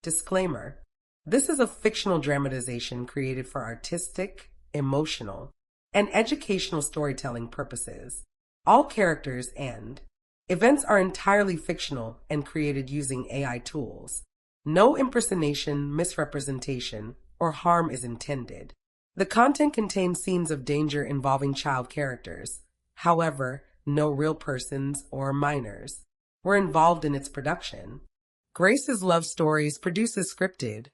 Disclaimer: this is a fictional dramatization created for artistic, emotional, and educational storytelling purposes. All characters and events are entirely fictional and created using AI tools. No impersonation, misrepresentation, or harm is intended. The content contains scenes of danger involving child characters. However, no real persons or minors were involved in its production. Grace's Love Stories produces scripted,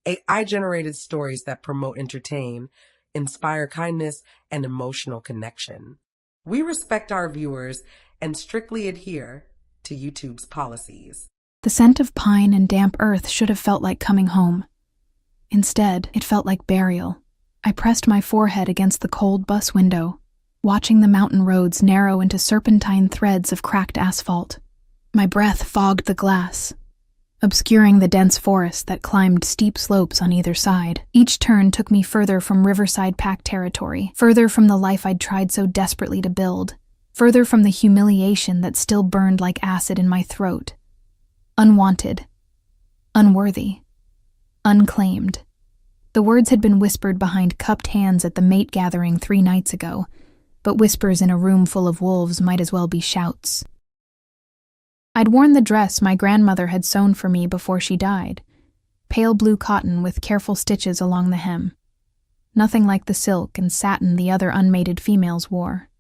AI-generated stories that promote, entertain, inspire kindness, and emotional connection. We respect our viewers and strictly adhere to YouTube's policies. The scent of pine and damp earth should have felt like coming home. Instead, it felt like burial. I pressed my forehead against the cold bus window, watching the mountain roads narrow into serpentine threads of cracked asphalt. My breath fogged the glass, obscuring the dense forest that climbed steep slopes on either side. Each turn took me further from Riverside Pack territory, further from the life I'd tried so desperately to build, further from the humiliation that still burned like acid in my throat. Unwanted, unworthy, unclaimed. The words had been whispered behind cupped hands at the mate gathering 3 nights ago, but whispers in a room full of wolves might as well be shouts. I'd worn the dress my grandmother had sewn for me before she died, pale blue cotton with careful stitches along the hem. Nothing like the silk and satin the other unmated females wore.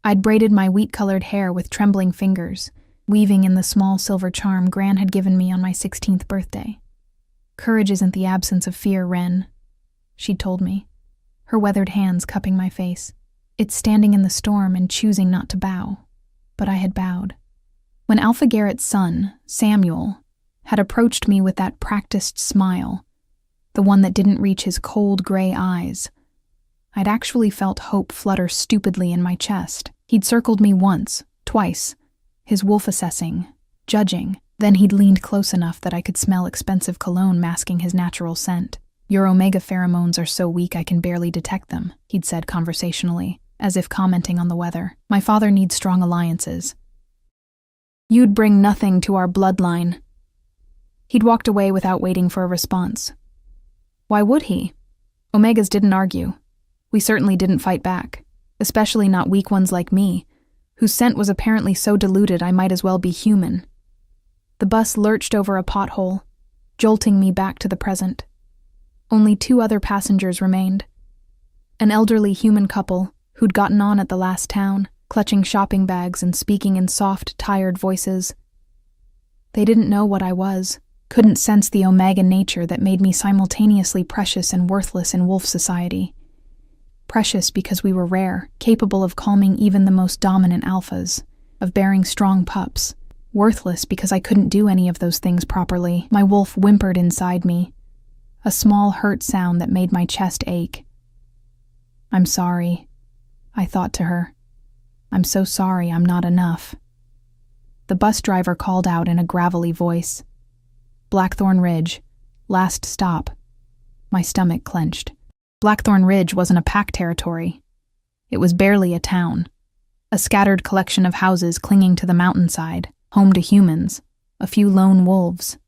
I'd braided my wheat-colored hair with trembling fingers, weaving in the small silver charm Gran had given me on my 16th birthday. "Courage isn't the absence of fear, Wren," she'd told me, her weathered hands cupping my face. "It's standing in the storm and choosing not to bow." But I had bowed. When Alpha Garrett's son, Samuel, had approached me with that practiced smile, the one that didn't reach his cold gray eyes, I'd actually felt hope flutter stupidly in my chest. He'd circled me once, twice, his wolf assessing, judging. Then he'd leaned close enough that I could smell expensive cologne masking his natural scent. "Your omega pheromones are so weak I can barely detect them," he'd said conversationally, as if commenting on the weather. "My father needs strong alliances. You'd bring nothing to our bloodline." He'd walked away without waiting for a response. Why would he? Omegas didn't argue. We certainly didn't fight back, especially not weak ones like me, whose scent was apparently so diluted I might as well be human. The bus lurched over a pothole, jolting me back to the present. Only 2 other passengers remained. An elderly human couple who'd gotten on at the last town, clutching shopping bags and speaking in soft, tired voices. They didn't know what I was, couldn't sense the omega nature that made me simultaneously precious and worthless in wolf society. Precious because we were rare, capable of calming even the most dominant alphas, of bearing strong pups. Worthless because I couldn't do any of those things properly. My wolf whimpered inside me, a small hurt sound that made my chest ache. "I'm sorry," I thought to her. "I'm so sorry I'm not enough." The bus driver called out in a gravelly voice. "Blackthorn Ridge, last stop." My stomach clenched. Blackthorn Ridge wasn't a pack territory. It was barely a town, a scattered collection of houses clinging to the mountainside, home to humans, a few lone wolves,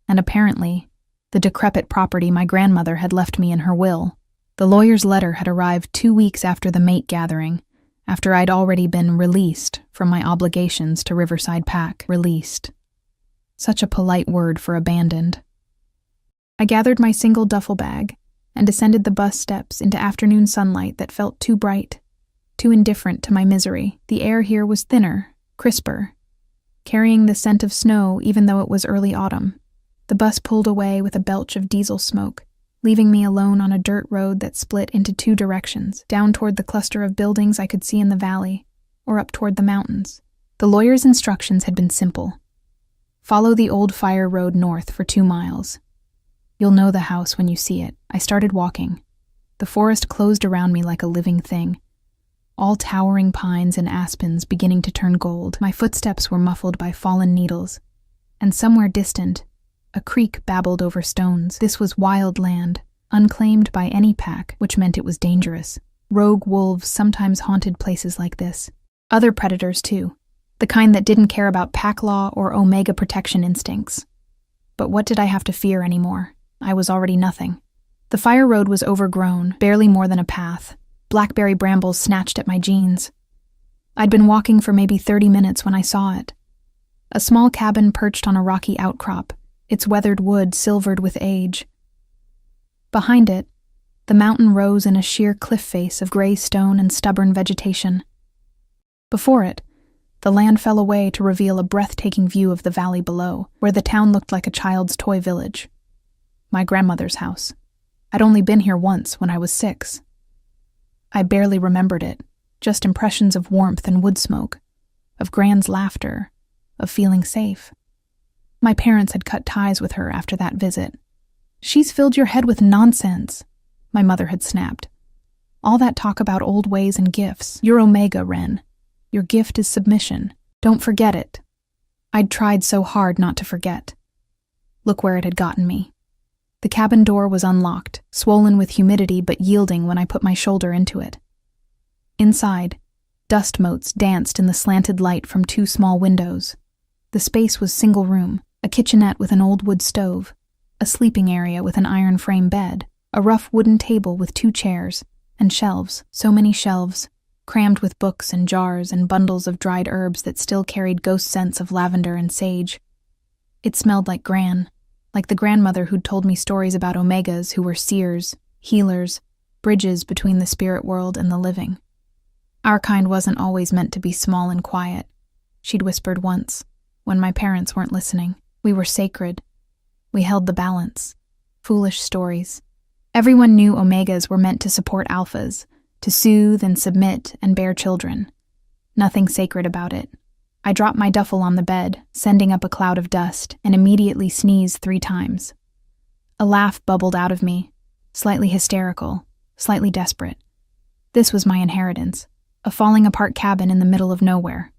and apparently, the decrepit property my grandmother had left me in her will. The lawyer's letter had arrived 2 weeks after the mate gathering, after I'd already been released from my obligations to Riverside Pack. Released. Such a polite word for abandoned. I gathered my single duffel bag and descended the bus steps into afternoon sunlight that felt too bright, too indifferent to my misery. The air here was thinner, crisper, carrying the scent of snow even though it was early autumn. The bus pulled away with a belch of diesel smoke, leaving me alone on a dirt road that split into 2 directions, down toward the cluster of buildings I could see in the valley, or up toward the mountains. The lawyer's instructions had been simple. Follow the old fire road north for 2 miles. You'll know the house when you see it. I started walking. The forest closed around me like a living thing, all towering pines and aspens beginning to turn gold. My footsteps were muffled by fallen needles, and somewhere distant, a creek babbled over stones. This was wild land, unclaimed by any pack, which meant it was dangerous. Rogue wolves sometimes haunted places like this. Other predators, too, the kind that didn't care about pack law or omega protection instincts. But what did I have to fear anymore? I was already nothing. The fire road was overgrown, barely more than a path. Blackberry brambles snatched at my jeans. I'd been walking for maybe 30 minutes when I saw it. A small cabin perched on a rocky outcrop, its weathered wood silvered with age. Behind it, the mountain rose in a sheer cliff face of gray stone and stubborn vegetation. Before it, the land fell away to reveal a breathtaking view of the valley below, where the town looked like a child's toy village. My grandmother's house. I'd only been here once when I was 6. I barely remembered it, just impressions of warmth and wood smoke, of Gran's laughter, of feeling safe. My parents had cut ties with her after that visit. "She's filled your head with nonsense," my mother had snapped. "All that talk about old ways and gifts. You're Omega, Ren. Your gift is submission. Don't forget it." I'd tried so hard not to forget. Look where it had gotten me. The cabin door was unlocked, swollen with humidity but yielding when I put my shoulder into it. Inside, dust motes danced in the slanted light from 2 small windows. The space was single room, a kitchenette with an old wood stove, a sleeping area with an iron frame bed, a rough wooden table with 2 chairs, and shelves, so many shelves, crammed with books and jars and bundles of dried herbs that still carried ghost scents of lavender and sage. It smelled like Gran, like the grandmother who'd told me stories about Omegas who were seers, healers, bridges between the spirit world and the living. Our kind wasn't always meant to be small and quiet, she'd whispered once, when my parents weren't listening. We were sacred. We held the balance. Foolish stories. Everyone knew Omegas were meant to support Alphas, to soothe and submit and bear children. Nothing sacred about it. I dropped my duffel on the bed, sending up a cloud of dust, and immediately sneezed 3 times. A laugh bubbled out of me, slightly hysterical, slightly desperate. This was my inheritance, a falling-apart cabin in the middle of nowhere,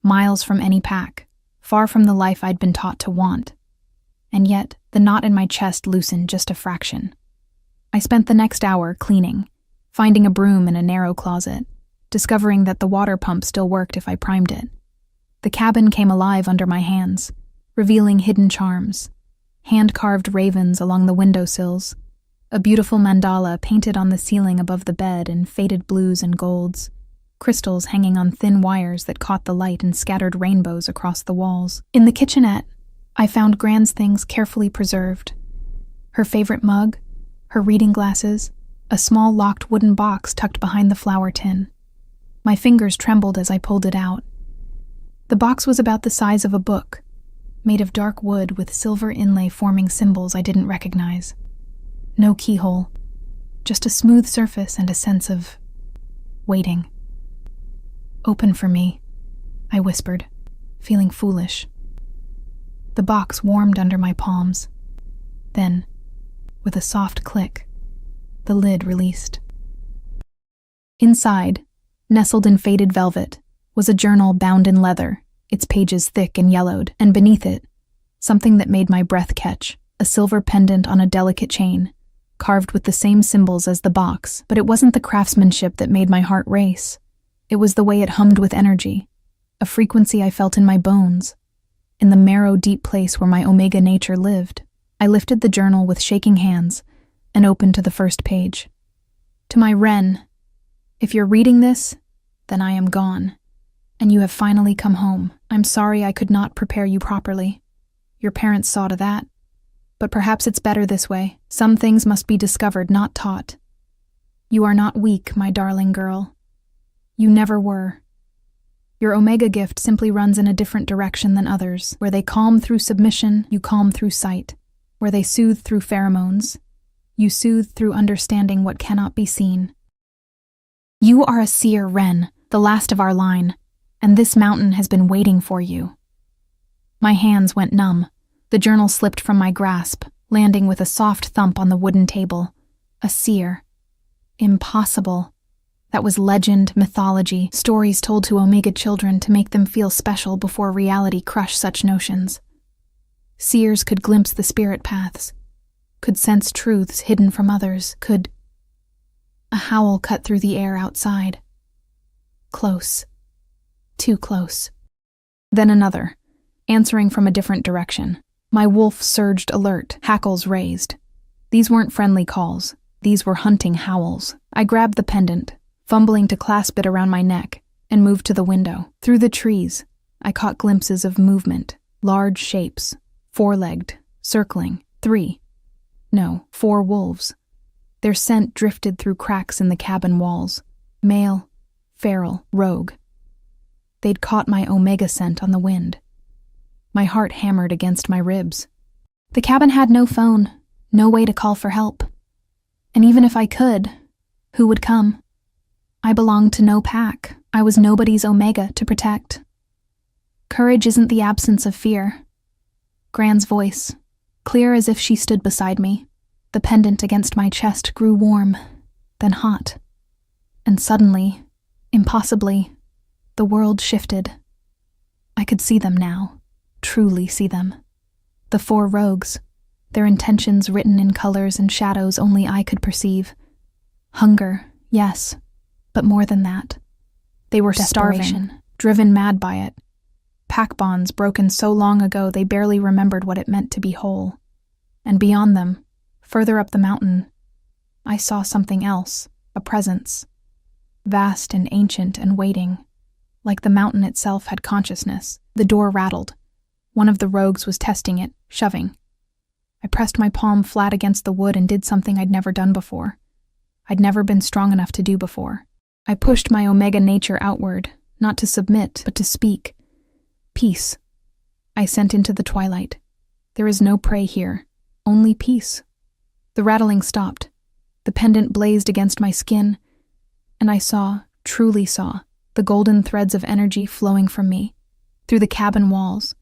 miles from any pack, far from the life I'd been taught to want. And yet, the knot in my chest loosened just a fraction. I spent the next hour cleaning, finding a broom in a narrow closet, discovering that the water pump still worked if I primed it. The cabin came alive under my hands, revealing hidden charms, hand-carved ravens along the windowsills, a beautiful mandala painted on the ceiling above the bed in faded blues and golds, crystals hanging on thin wires that caught the light and scattered rainbows across the walls. In the kitchenette, I found Gran's things carefully preserved. Her favorite mug, her reading glasses, a small locked wooden box tucked behind the flour tin. My fingers trembled as I pulled it out. The box was about the size of a book, made of dark wood with silver inlay forming symbols I didn't recognize. No keyhole, just a smooth surface and a sense of waiting. "Open for me," I whispered, feeling foolish. The box warmed under my palms. Then, with a soft click, the lid released. Inside, nestled in faded velvet, was a journal bound in leather, its pages thick and yellowed, and beneath it, something that made my breath catch, a silver pendant on a delicate chain, carved with the same symbols as the box, but it wasn't the craftsmanship that made my heart race. It was the way it hummed with energy, a frequency I felt in my bones, in the marrow deep place where my Omega nature lived. I lifted the journal with shaking hands and opened to the first page. To my Ren, if you're reading this, then I am gone, and you have finally come home. I'm sorry I could not prepare you properly. Your parents saw to that. But perhaps it's better this way. Some things must be discovered, not taught. You are not weak, my darling girl. You never were. Your Omega gift simply runs in a different direction than others. Where they calm through submission, you calm through sight. Where they soothe through pheromones, you soothe through understanding what cannot be seen. You are a seer, Ren, the last of our line, and this mountain has been waiting for you. My hands went numb. The journal slipped from my grasp, landing with a soft thump on the wooden table. A seer. Impossible. That was legend, mythology, stories told to Omega children to make them feel special before reality crushed such notions. Seers could glimpse the spirit paths, could sense truths hidden from others, could... A howl cut through the air outside. Close. Too close. Then another, answering from a different direction. My wolf surged alert, hackles raised. These weren't friendly calls. These were hunting howls. I grabbed the pendant, fumbling to clasp it around my neck, and moved to the window. Through the trees, I caught glimpses of movement, large shapes, four-legged, circling, 4 wolves. Their scent drifted through cracks in the cabin walls. Male, feral, rogue. They'd caught my omega scent on the wind. My heart hammered against my ribs. The cabin had no phone, no way to call for help. And even if I could, who would come? I belonged to no pack. I was nobody's omega to protect. Courage isn't the absence of fear. Gran's voice, clear as if she stood beside me. The pendant against my chest grew warm, then hot. And suddenly, impossibly, the world shifted. I could see them now, truly see them. The 4 rogues, their intentions written in colors and shadows only I could perceive. Hunger, yes, but more than that. They were starving, driven mad by it. Pack bonds broken so long ago they barely remembered what it meant to be whole. And beyond them, further up the mountain, I saw something else, a presence. Vast and ancient and waiting, like the mountain itself had consciousness. The door rattled. One of the rogues was testing it, shoving. I pressed my palm flat against the wood and did something I'd never done before. I'd never been strong enough to do before. I pushed my omega nature outward, not to submit, but to speak. Peace. I sent into the twilight. There is no prey here, only peace. The rattling stopped. The pendant blazed against my skin, and I saw, truly saw, the golden threads of energy flowing from me, through the cabin walls,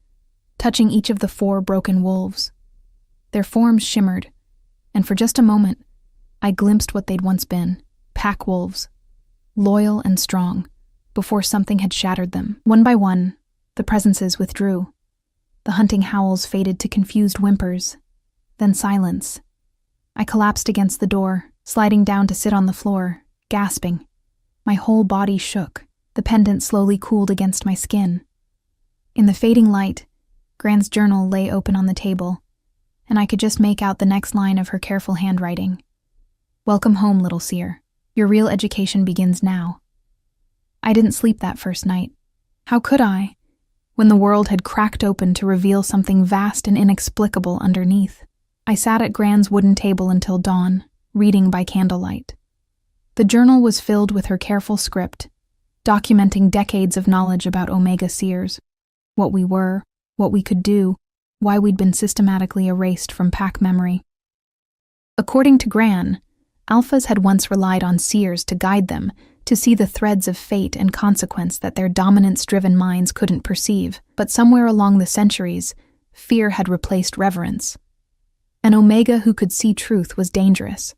touching each of the 4 broken wolves. Their forms shimmered, and for just a moment, I glimpsed what they'd once been, pack wolves, loyal and strong, before something had shattered them. One by one, the presences withdrew. The hunting howls faded to confused whimpers, then silence. I collapsed against the door, sliding down to sit on the floor, gasping. My whole body shook. The pendant slowly cooled against my skin. In the fading light, Gran's journal lay open on the table, and I could just make out the next line of her careful handwriting. Welcome home, little seer. Your real education begins now. I didn't sleep that first night. How could I, when the world had cracked open to reveal something vast and inexplicable underneath? I sat at Gran's wooden table until dawn, reading by candlelight. The journal was filled with her careful script, documenting decades of knowledge about Omega Seers, what we were, what we could do, why we'd been systematically erased from pack memory. According to Gran, Alphas had once relied on Seers to guide them, to see the threads of fate and consequence that their dominance-driven minds couldn't perceive, but somewhere along the centuries, fear had replaced reverence. An Omega who could see truth was dangerous.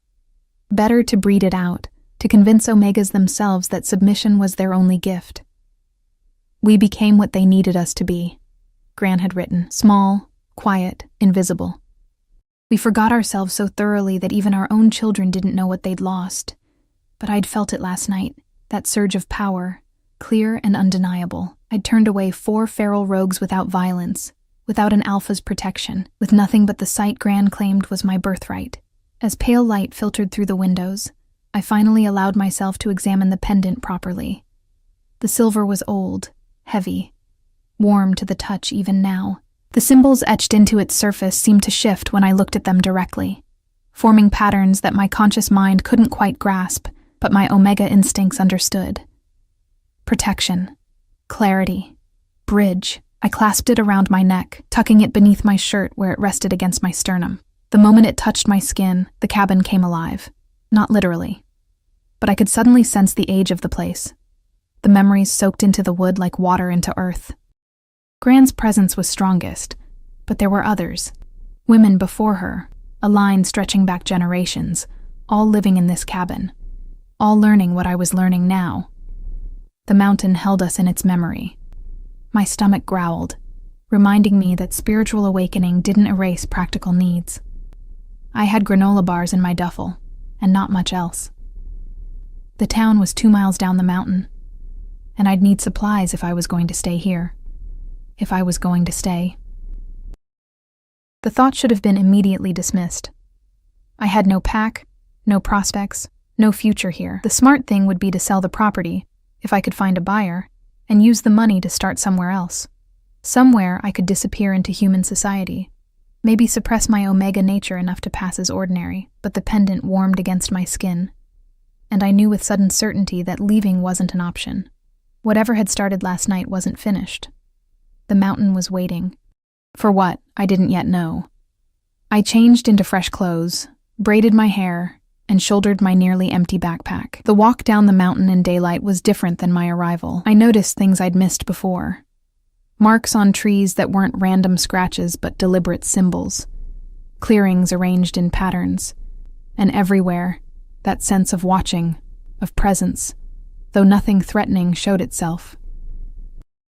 Better to breed it out, to convince Omegas themselves that submission was their only gift. We became what they needed us to be, Gran had written, small, quiet, invisible. We forgot ourselves so thoroughly that even our own children didn't know what they'd lost. But I'd felt it last night, that surge of power, clear and undeniable. I'd turned away 4 feral rogues without violence, without an alpha's protection, with nothing but the sight Gran claimed was my birthright. As pale light filtered through the windows, I finally allowed myself to examine the pendant properly. The silver was old, heavy, warm to the touch even now. The symbols etched into its surface seemed to shift when I looked at them directly, forming patterns that my conscious mind couldn't quite grasp, but my Omega instincts understood. Protection, clarity, bridge. I clasped it around my neck, tucking it beneath my shirt where it rested against my sternum. The moment it touched my skin, the cabin came alive. Not literally, but I could suddenly sense the age of the place. The memories soaked into the wood like water into earth. Gran's presence was strongest, but there were others. Women before her, a line stretching back generations, all living in this cabin, all learning what I was learning now. The mountain held us in its memory. My stomach growled, reminding me that spiritual awakening didn't erase practical needs. I had granola bars in my duffel, and not much else. The town was 2 miles down the mountain, and I'd need supplies if I was going to stay here. If I was going to stay. The thought should have been immediately dismissed. I had no pack, no prospects, no future here. The smart thing would be to sell the property, if I could find a buyer, and use the money to start somewhere else. Somewhere I could disappear into human society. Maybe suppress my omega nature enough to pass as ordinary, but the pendant warmed against my skin. And I knew with sudden certainty that leaving wasn't an option. Whatever had started last night wasn't finished. The mountain was waiting. For what, I didn't yet know. I changed into fresh clothes, braided my hair, and shouldered my nearly empty backpack. The walk down the mountain in daylight was different than my arrival. I noticed things I'd missed before. Marks on trees that weren't random scratches but deliberate symbols. Clearings arranged in patterns. And everywhere, that sense of watching, of presence, though nothing threatening showed itself.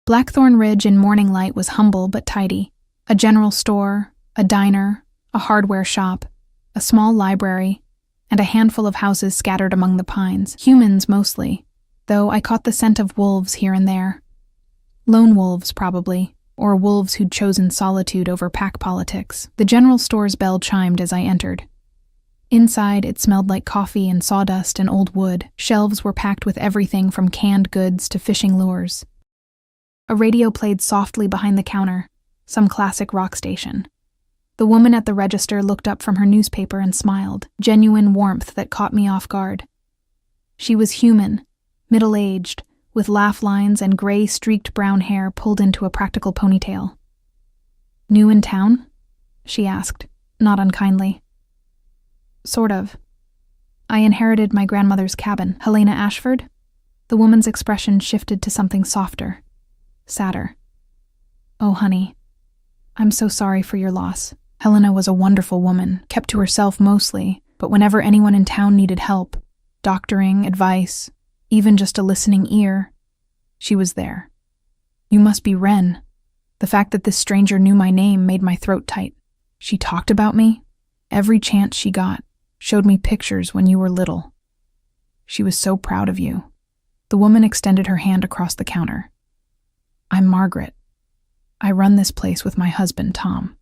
Blackthorn Ridge in morning light was humble but tidy. A general store, a diner, a hardware shop, a small library, and a handful of houses scattered among the pines. Humans mostly, though I caught the scent of wolves here and there. Lone wolves, probably, or wolves who'd chosen solitude over pack politics. The general store's bell chimed as I entered. Inside, it smelled like coffee and sawdust and old wood. Shelves were packed with everything from canned goods to fishing lures. A radio played softly behind the counter, some classic rock station. The woman at the register looked up from her newspaper and smiled, genuine warmth that caught me off guard. She was human, middle-aged, with laugh lines and gray streaked brown hair pulled into a practical ponytail. "New in town?" she asked, not unkindly. "Sort of. I inherited my grandmother's cabin." "Helena Ashford?" The woman's expression shifted to something softer, sadder. "Oh, honey, I'm so sorry for your loss. Helena was a wonderful woman, kept to herself mostly, but whenever anyone in town needed help, doctoring, advice, even just a listening ear, she was there. You must be Wren." The fact that this stranger knew my name made my throat tight. "She talked about me? Every chance she got. Showed me pictures when you were little. She was so proud of you." The woman extended her hand across the counter. "I'm Margaret. I run this place with my husband, Tom.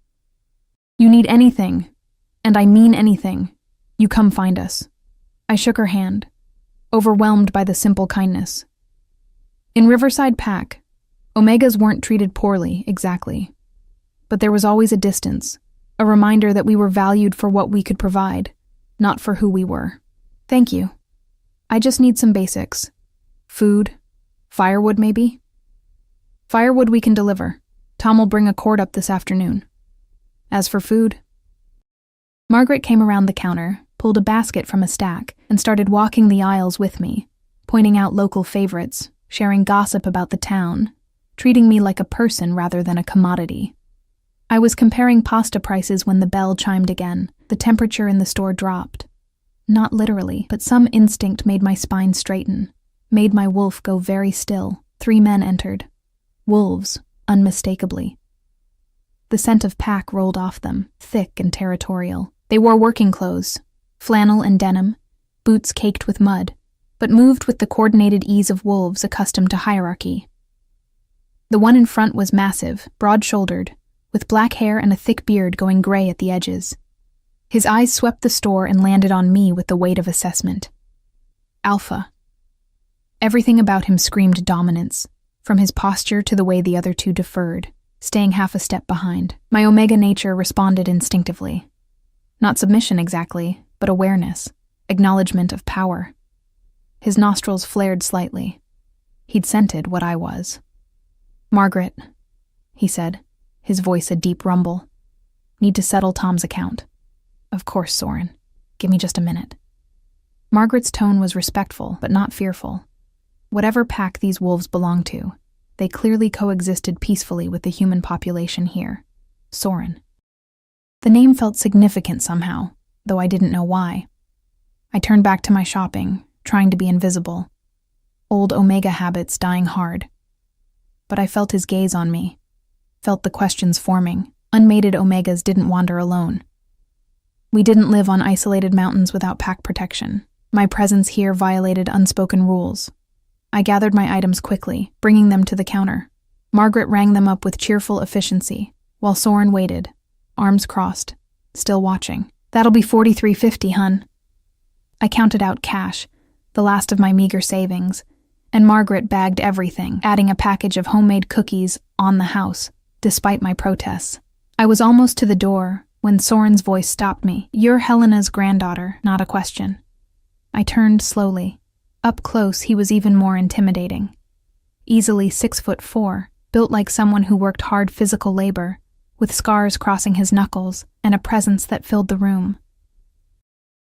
You need anything, and I mean anything, you come find us." I shook her hand, overwhelmed by the simple kindness. In Riverside Pack, Omegas weren't treated poorly, exactly. But there was always a distance, a reminder that we were valued for what we could provide, not for who we were. "Thank you. I just need some basics. Food, firewood maybe?" "Firewood we can deliver. Tom will bring a cord up this afternoon. As for food..." Margaret came around the counter, pulled a basket from a stack, and started walking the aisles with me, pointing out local favorites, sharing gossip about the town, treating me like a person rather than a commodity. I was comparing pasta prices when the bell chimed again. The temperature in the store dropped. Not literally, but some instinct made my spine straighten, made my wolf go very still. 3 men entered. Wolves, unmistakably. The scent of pack rolled off them, thick and territorial. They wore working clothes, flannel and denim, boots caked with mud, but moved with the coordinated ease of wolves accustomed to hierarchy. The one in front was massive, broad-shouldered, with black hair and a thick beard going gray at the edges. His eyes swept the store and landed on me with the weight of assessment. Alpha. Everything about him screamed dominance, from his posture to the way the other two deferred, staying half a step behind. My omega nature responded instinctively. Not submission exactly, but awareness, acknowledgement of power. His nostrils flared slightly. He'd scented what I was. "Margaret," he said, his voice a deep rumble. "Need to settle Tom's account." "Of course, Soren. Give me just a minute." Margaret's tone was respectful, but not fearful. Whatever pack these wolves belonged to, they clearly coexisted peacefully with the human population here. Soren. The name felt significant somehow, though I didn't know why. I turned back to my shopping, trying to be invisible. Old omega habits dying hard. But I felt his gaze on me, felt the questions forming. Unmated omegas didn't wander alone. We didn't live on isolated mountains without pack protection. My presence here violated unspoken rules. I gathered my items quickly, bringing them to the counter. Margaret rang them up with cheerful efficiency, while Soren waited, arms crossed, still watching. "That'll be $43.50, hun." I counted out cash, the last of my meager savings, and Margaret bagged everything, adding a package of homemade cookies on the house, despite my protests. I was almost to the door when Soren's voice stopped me. "You're Helena's granddaughter, not a question." I turned slowly. Up close, he was even more intimidating. Easily 6'4", built like someone who worked hard physical labor, with scars crossing his knuckles and a presence that filled the room.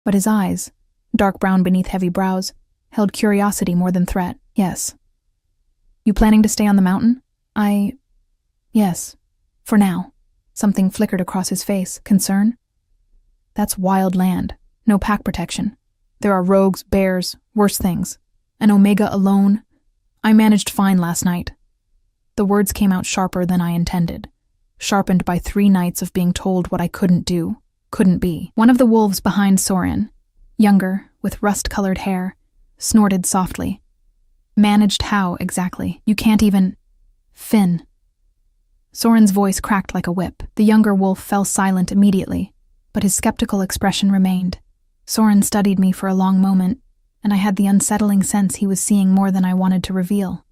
But his eyes, dark brown beneath heavy brows, held curiosity more than threat. "Yes." "You planning to stay on the mountain?" Yes, for now." Something flickered across his face. "Concern?" "That's wild land. No pack protection. There are rogues, bears, worse things. And Omega alone. I managed fine last night." The words came out sharper than I intended, sharpened by 3 nights of being told what I couldn't do, couldn't be. One of the wolves behind Soren, younger, with rust-colored hair, snorted softly. "Managed how, exactly? You can't even—" "Finn." Soren's voice cracked like a whip. The younger wolf fell silent immediately, but his skeptical expression remained. Soren studied me for a long moment, and I had the unsettling sense he was seeing more than I wanted to reveal.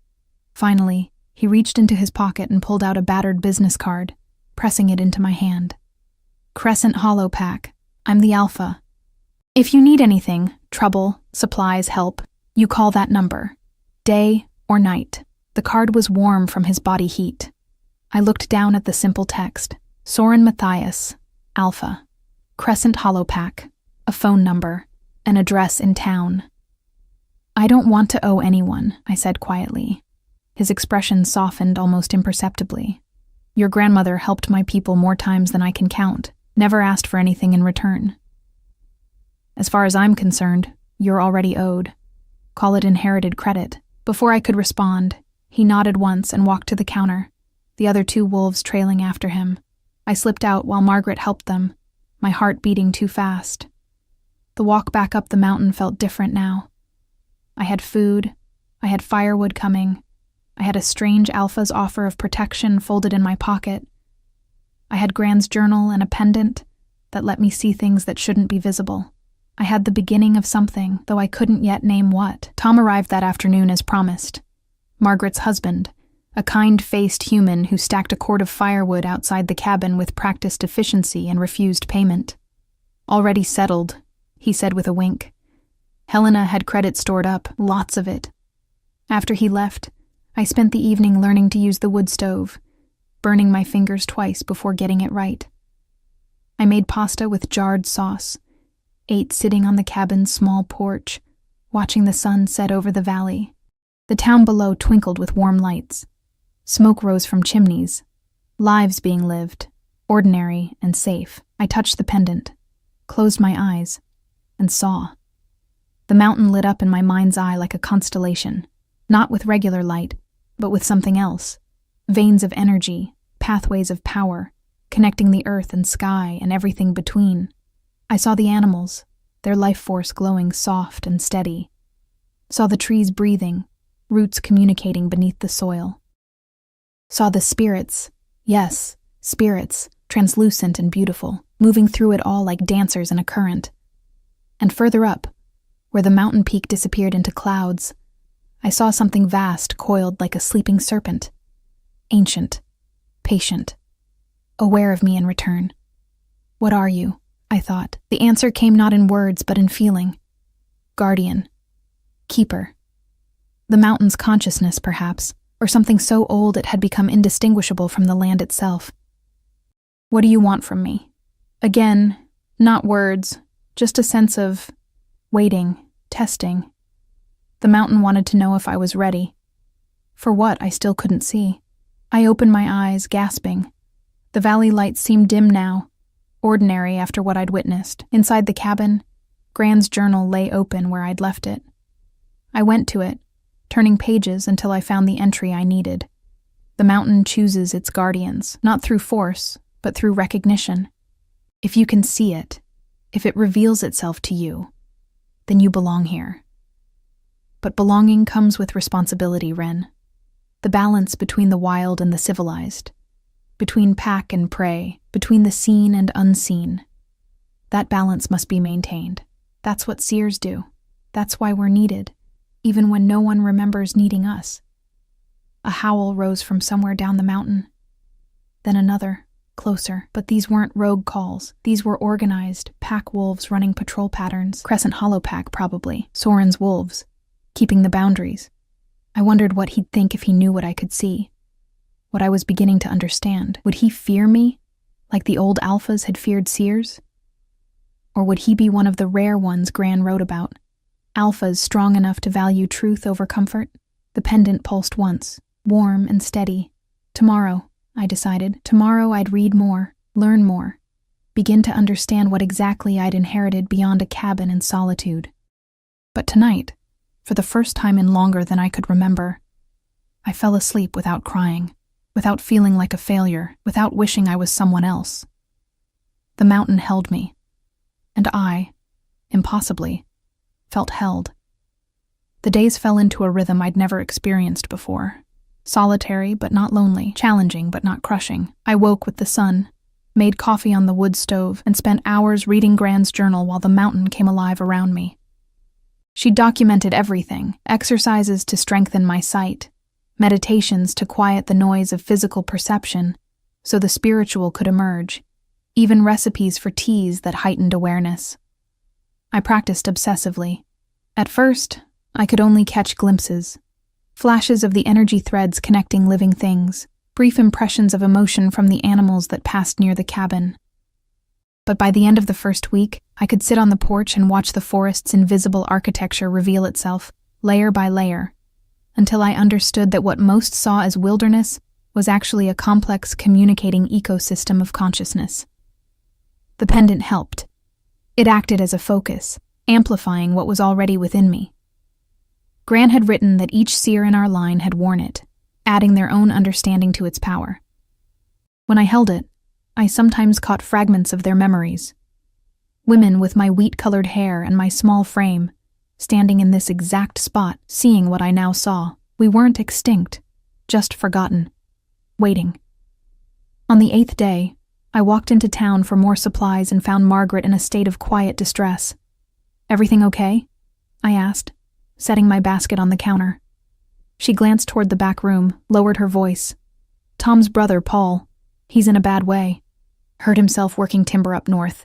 Finally, he reached into his pocket and pulled out a battered business card, pressing it into my hand. "Crescent Hollow Pack. I'm the Alpha. If you need anything, trouble, supplies, help, you call that number. Day or night." The card was warm from his body heat. I looked down at the simple text. Soren Matthias, Alpha. Crescent Hollow Pack. A phone number. An address in town. "I don't want to owe anyone," I said quietly. His expression softened almost imperceptibly. "Your grandmother helped my people more times than I can count, never asked for anything in return. As far as I'm concerned, you're already owed. Call it inherited credit." Before I could respond, he nodded once and walked to the counter, the other 2 wolves trailing after him. I slipped out while Margaret helped them, my heart beating too fast. The walk back up the mountain felt different now. I had food, I had firewood coming, I had a strange Alpha's offer of protection folded in my pocket. I had Gran's journal and a pendant that let me see things that shouldn't be visible. I had the beginning of something, though I couldn't yet name what. Tom arrived that afternoon as promised. Margaret's husband, a kind-faced human who stacked a cord of firewood outside the cabin with practiced efficiency and refused payment. "Already settled," he said with a wink. Helena had credit stored up, lots of it. After he left, I spent the evening learning to use the wood stove, burning my fingers twice before getting it right. I made pasta with jarred sauce, ate sitting on the cabin's small porch, watching the sun set over the valley. The town below twinkled with warm lights. Smoke rose from chimneys, lives being lived, ordinary and safe. I touched the pendant, closed my eyes, and saw. The mountain lit up in my mind's eye like a constellation, not with regular light, but with something else. Veins of energy, pathways of power, connecting the earth and sky and everything between. I saw the animals, their life force glowing soft and steady. Saw the trees breathing, roots communicating beneath the soil. Saw the spirits, yes, spirits, translucent and beautiful, moving through it all like dancers in a current. And further up, where the mountain peak disappeared into clouds, I saw something vast coiled like a sleeping serpent. Ancient, patient, aware of me in return. "What are you?" I thought. The answer came not in words but in feeling. Guardian. Keeper. The mountain's consciousness, perhaps, or something so old it had become indistinguishable from the land itself. "What do you want from me?" Again, not words, just a sense of waiting, testing. The mountain wanted to know if I was ready. For what, I still couldn't see. I opened my eyes, gasping. The valley lights seemed dim now, ordinary after what I'd witnessed. Inside the cabin, Gran's journal lay open where I'd left it. I went to it, turning pages until I found the entry I needed. The mountain chooses its guardians, not through force, but through recognition. If you can see it, if it reveals itself to you, then you belong here. But belonging comes with responsibility, Ren. The balance between the wild and the civilized. between pack and prey, between the seen and unseen. That balance must be maintained. That's what seers do. That's why we're needed, even when no one remembers needing us. A howl rose from somewhere down the mountain. Then another, closer, but these weren't rogue calls. These were organized, pack wolves running patrol patterns, Crescent Hollow Pack probably, Soren's wolves, keeping the boundaries. I wondered what he'd think if he knew what I could see. What I was beginning to understand. Would he fear me, like the old alphas had feared seers? Or would he be one of the rare ones Gran wrote about? Alphas strong enough to value truth over comfort? The pendant pulsed once, warm and steady. Tomorrow, I decided, tomorrow I'd read more, learn more, begin to understand what exactly I'd inherited beyond a cabin in solitude. But tonight, for the first time in longer than I could remember, I fell asleep without crying, without feeling like a failure, without wishing I was someone else. The mountain held me, and I, impossibly, felt held. The days fell into a rhythm I'd never experienced before. Solitary but not lonely, challenging but not crushing. I woke with the sun, made coffee on the wood stove, and spent hours reading Gran's journal while the mountain came alive around me. She documented everything, exercises to strengthen my sight, meditations to quiet the noise of physical perception so the spiritual could emerge, even recipes for teas that heightened awareness. I practiced obsessively. At first, I could only catch glimpses, flashes of the energy threads connecting living things, brief impressions of emotion from the animals that passed near the cabin. But by the end of the first week, I could sit on the porch and watch the forest's invisible architecture reveal itself, layer by layer, until I understood that what most saw as wilderness was actually a complex communicating ecosystem of consciousness. The pendant helped. It acted as a focus, amplifying what was already within me. Gran had written that each seer in our line had worn it, adding their own understanding to its power. When I held it, I sometimes caught fragments of their memories. Women with my wheat-colored hair and my small frame, standing in this exact spot, seeing what I now saw. We weren't extinct, just forgotten, waiting. On the 8th day, I walked into town for more supplies and found Margaret in a state of quiet distress. "Everything okay?" I asked, setting my basket on the counter. She glanced toward the back room, lowered her voice. "Tom's brother, Paul. He's in a bad way. Hurt himself working timber up north.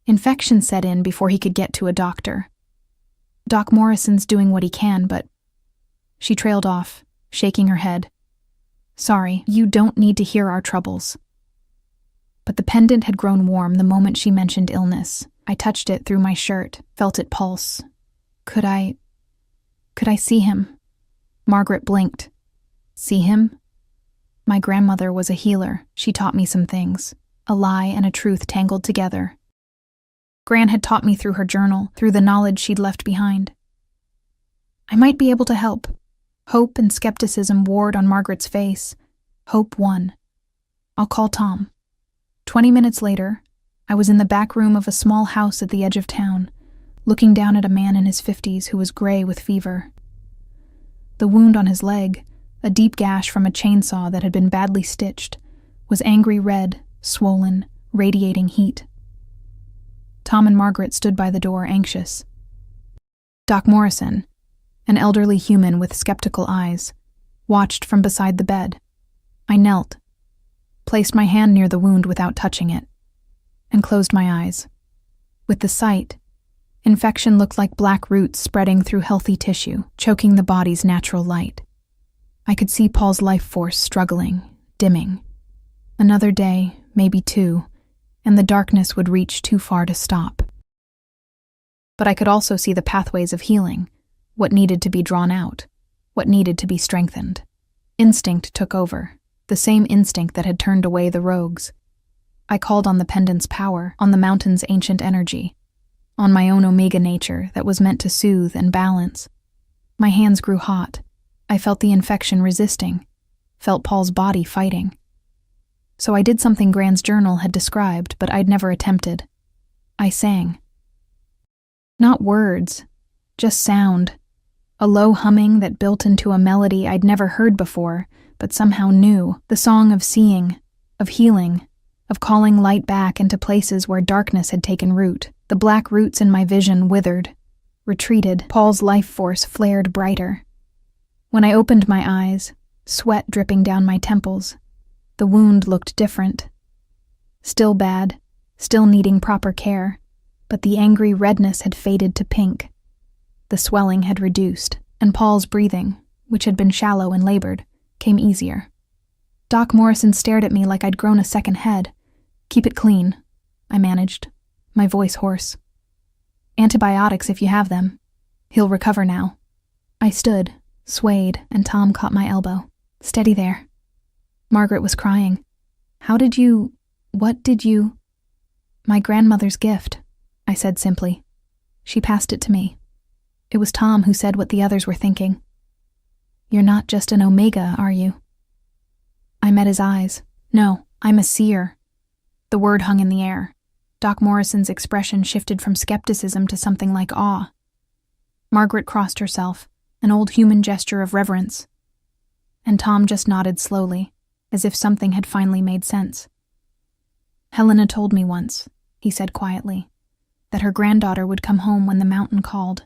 Infection set in before he could get to a doctor. Doc Morrison's doing what he can, but..." She trailed off, shaking her head. "Sorry, you don't need to hear our troubles." But the pendant had grown warm the moment she mentioned illness. I touched it through my shirt, felt it pulse. Could I see him? Margaret blinked. See him? My grandmother was a healer. She taught me some things. A lie and a truth tangled together. Gran had taught me through her journal, through the knowledge she'd left behind. I might be able to help. Hope and skepticism warred on Margaret's face. Hope won. I'll call Tom. 20 minutes later, I was in the back room of a small house at the edge of town, looking down at a man in his 50s who was gray with fever. The wound on his leg, a deep gash from a chainsaw that had been badly stitched, was angry red, swollen, radiating heat. Tom and Margaret stood by the door, anxious. Doc Morrison, an elderly human with skeptical eyes, watched from beside the bed. I knelt, placed my hand near the wound without touching it, and closed my eyes. With the sight, infection looked like black roots spreading through healthy tissue, choking the body's natural light. I could see Paul's life force struggling, dimming. Another day, maybe 2, and the darkness would reach too far to stop. But I could also see the pathways of healing, what needed to be drawn out, what needed to be strengthened. Instinct took over, the same instinct that had turned away the rogues. I called on the pendant's power, on the mountain's ancient energy, on my own omega nature that was meant to soothe and balance. My hands grew hot. I felt the infection resisting, felt Paul's body fighting. So I did something Gran's journal had described, but I'd never attempted. I sang. Not words, just sound. A low humming that built into a melody I'd never heard before, but somehow knew. The song of seeing, of healing, of calling light back into places where darkness had taken root. The black roots in my vision withered, retreated. Paul's life force flared brighter. When I opened my eyes, sweat dripping down my temples, the wound looked different. Still bad, still needing proper care, but the angry redness had faded to pink. The swelling had reduced, and Paul's breathing, which had been shallow and labored, came easier. Doc Morrison stared at me like I'd grown a second head. "Keep it clean," I managed, my voice hoarse. "Antibiotics if you have them. He'll recover now." I stood, swayed, and Tom caught my elbow. "Steady there." Margaret was crying. What did you? "My grandmother's gift," I said simply. She passed it to me. It was Tom who said what the others were thinking. "You're not just an Omega, are you?" I met his eyes. "No, I'm a seer." The word hung in the air. Doc Morrison's expression shifted from skepticism to something like awe. Margaret crossed herself, an old human gesture of reverence. And Tom just nodded slowly, as if something had finally made sense. "Helena told me once," he said quietly, "that her granddaughter would come home when the mountain called.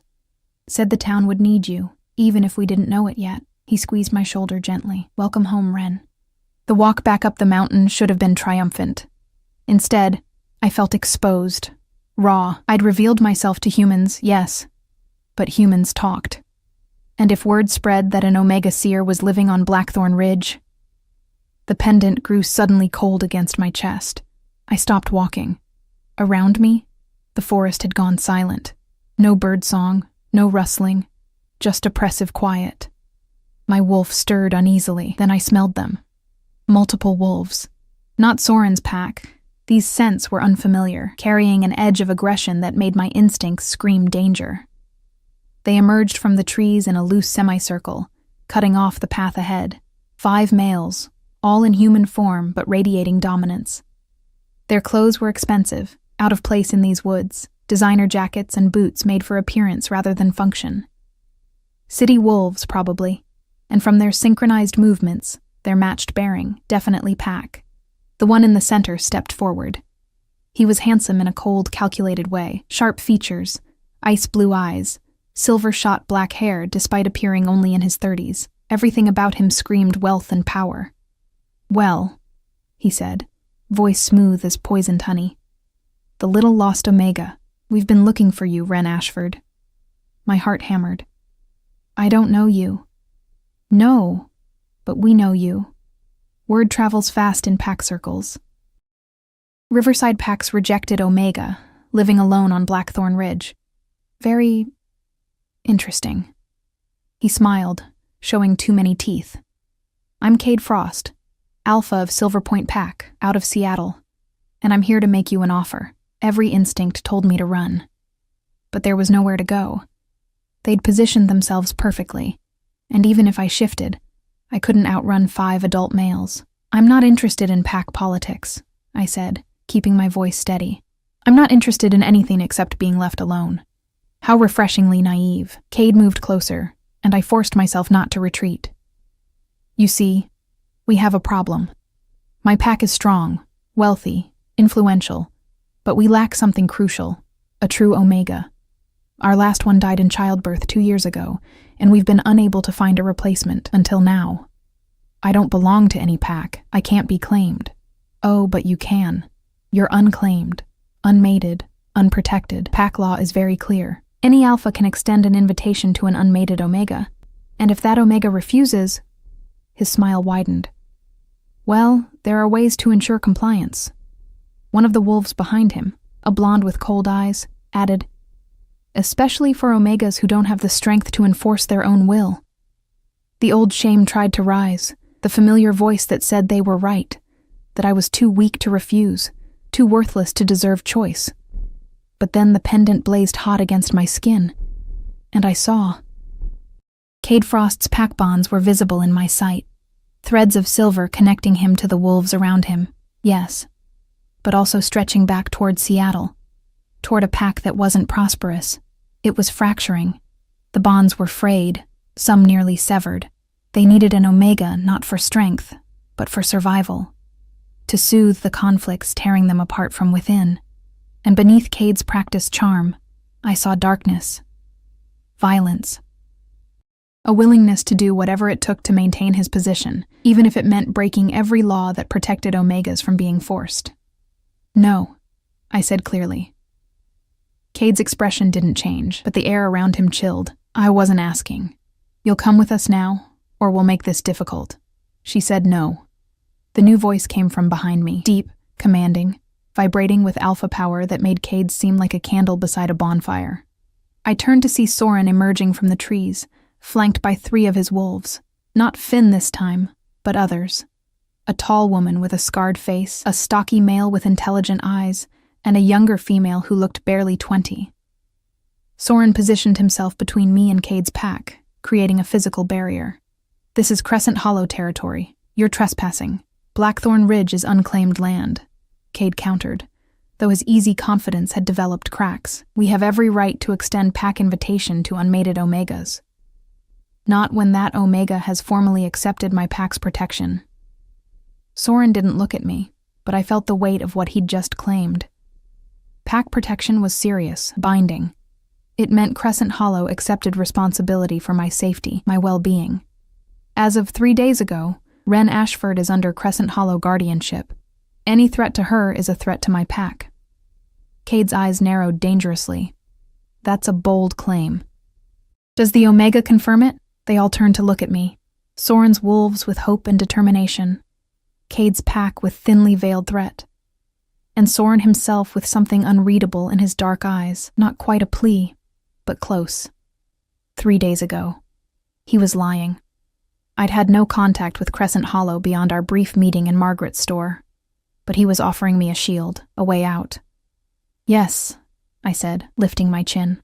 Said the town would need you, even if we didn't know it yet." He squeezed my shoulder gently. "Welcome home, Wren." The walk back up the mountain should have been triumphant. Instead, I felt exposed, raw. I'd revealed myself to humans, yes, but humans talked. And if word spread that an Omega seer was living on Blackthorn Ridge, the pendant grew suddenly cold against my chest. I stopped walking. Around me, the forest had gone silent. No birdsong, no rustling, just oppressive quiet. My wolf stirred uneasily, then I smelled them. Multiple wolves. Not Soren's pack. These scents were unfamiliar, carrying an edge of aggression that made my instincts scream danger. They emerged from the trees in a loose semicircle, cutting off the path ahead. 5 males, all in human form but radiating dominance. Their clothes were expensive, out of place in these woods, designer jackets and boots made for appearance rather than function. City wolves, probably, and from their synchronized movements, their matched bearing, definitely pack. The one in the center stepped forward. He was handsome in a cold, calculated way, sharp features, ice-blue eyes, silver-shot black hair despite appearing only in his 30s. Everything about him screamed wealth and power. "Well," he said, voice smooth as poisoned honey. "The little lost Omega. We've been looking for you, Wren Ashford." My heart hammered. "I don't know you." "No, but we know you. Word travels fast in pack circles." Riverside packs rejected Omega, living alone on Blackthorn Ridge. Very interesting. He smiled, showing too many teeth. "I'm Cade Frost, Alpha of Silver Point Pack, out of Seattle, and I'm here to make you an offer." Every instinct told me to run. But there was nowhere to go. They'd positioned themselves perfectly, and even if I shifted, I couldn't outrun 5 adult males. "I'm not interested in pack politics," I said, keeping my voice steady. "I'm not interested in anything except being left alone." How refreshingly naive. Cade moved closer, and I forced myself not to retreat. "You see, we have a problem. My pack is strong, wealthy, influential, but we lack something crucial, a true Omega. Our last one died in childbirth 2 years ago, and we've been unable to find a replacement until now. I don't belong to any pack. I can't be claimed." "Oh, but you can. You're unclaimed, unmated, unprotected. Pack law is very clear. Any alpha can extend an invitation to an unmated Omega, and if that Omega refuses..." His smile widened. "Well, there are ways to ensure compliance." One of the wolves behind him, a blonde with cold eyes, added, "Especially for Omegas who don't have the strength to enforce their own will." The old shame tried to rise, the familiar voice that said they were right, that I was too weak to refuse, too worthless to deserve choice. But then the pendant blazed hot against my skin, and I saw. Cade Frost's pack bonds were visible in my sight, threads of silver connecting him to the wolves around him, yes, but also stretching back toward Seattle, toward a pack that wasn't prosperous. It was fracturing. The bonds were frayed, some nearly severed. They needed an Omega not for strength, but for survival. to soothe the conflicts tearing them apart from within. And beneath Cade's practiced charm, I saw darkness, violence, a willingness to do whatever it took to maintain his position, even if it meant breaking every law that protected Omegas from being forced. "No," I said clearly. Cade's expression didn't change, but the air around him chilled. "I wasn't asking. You'll come with us now, or we'll make this difficult." She said no. The new voice came from behind me, deep, commanding, vibrating with alpha power that made Cade seem like a candle beside a bonfire. I turned to see Soren emerging from the trees, flanked by 3 of his wolves. Not Finn this time, but others. A tall woman with a scarred face, a stocky male with intelligent eyes, and a younger female who looked barely 20. Soren positioned himself between me and Cade's pack, creating a physical barrier. "This is Crescent Hollow territory. You're trespassing. Blackthorn Ridge is unclaimed land," Cade countered, though his easy confidence had developed cracks. "We have every right to extend pack invitation to unmated Omegas. Not when that Omega has formally accepted my pack's protection." Soren didn't look at me, but I felt the weight of what he'd just claimed. Pack protection was serious, binding. It meant Crescent Hollow accepted responsibility for my safety, my well-being. As of 3 days ago, Ren Ashford is under Crescent Hollow guardianship. Any threat to her is a threat to my pack. Cade's eyes narrowed dangerously. "That's a bold claim." "Does the Omega confirm it?" They all turned to look at me. Soren's wolves with hope and determination. Cade's pack with thinly veiled threat. And Soren himself with something unreadable in his dark eyes, not quite a plea, but close. 3 days ago. He was lying. I'd had no contact with Crescent Hollow beyond our brief meeting in Margaret's store, but he was offering me a shield, a way out. "Yes," I said, lifting my chin.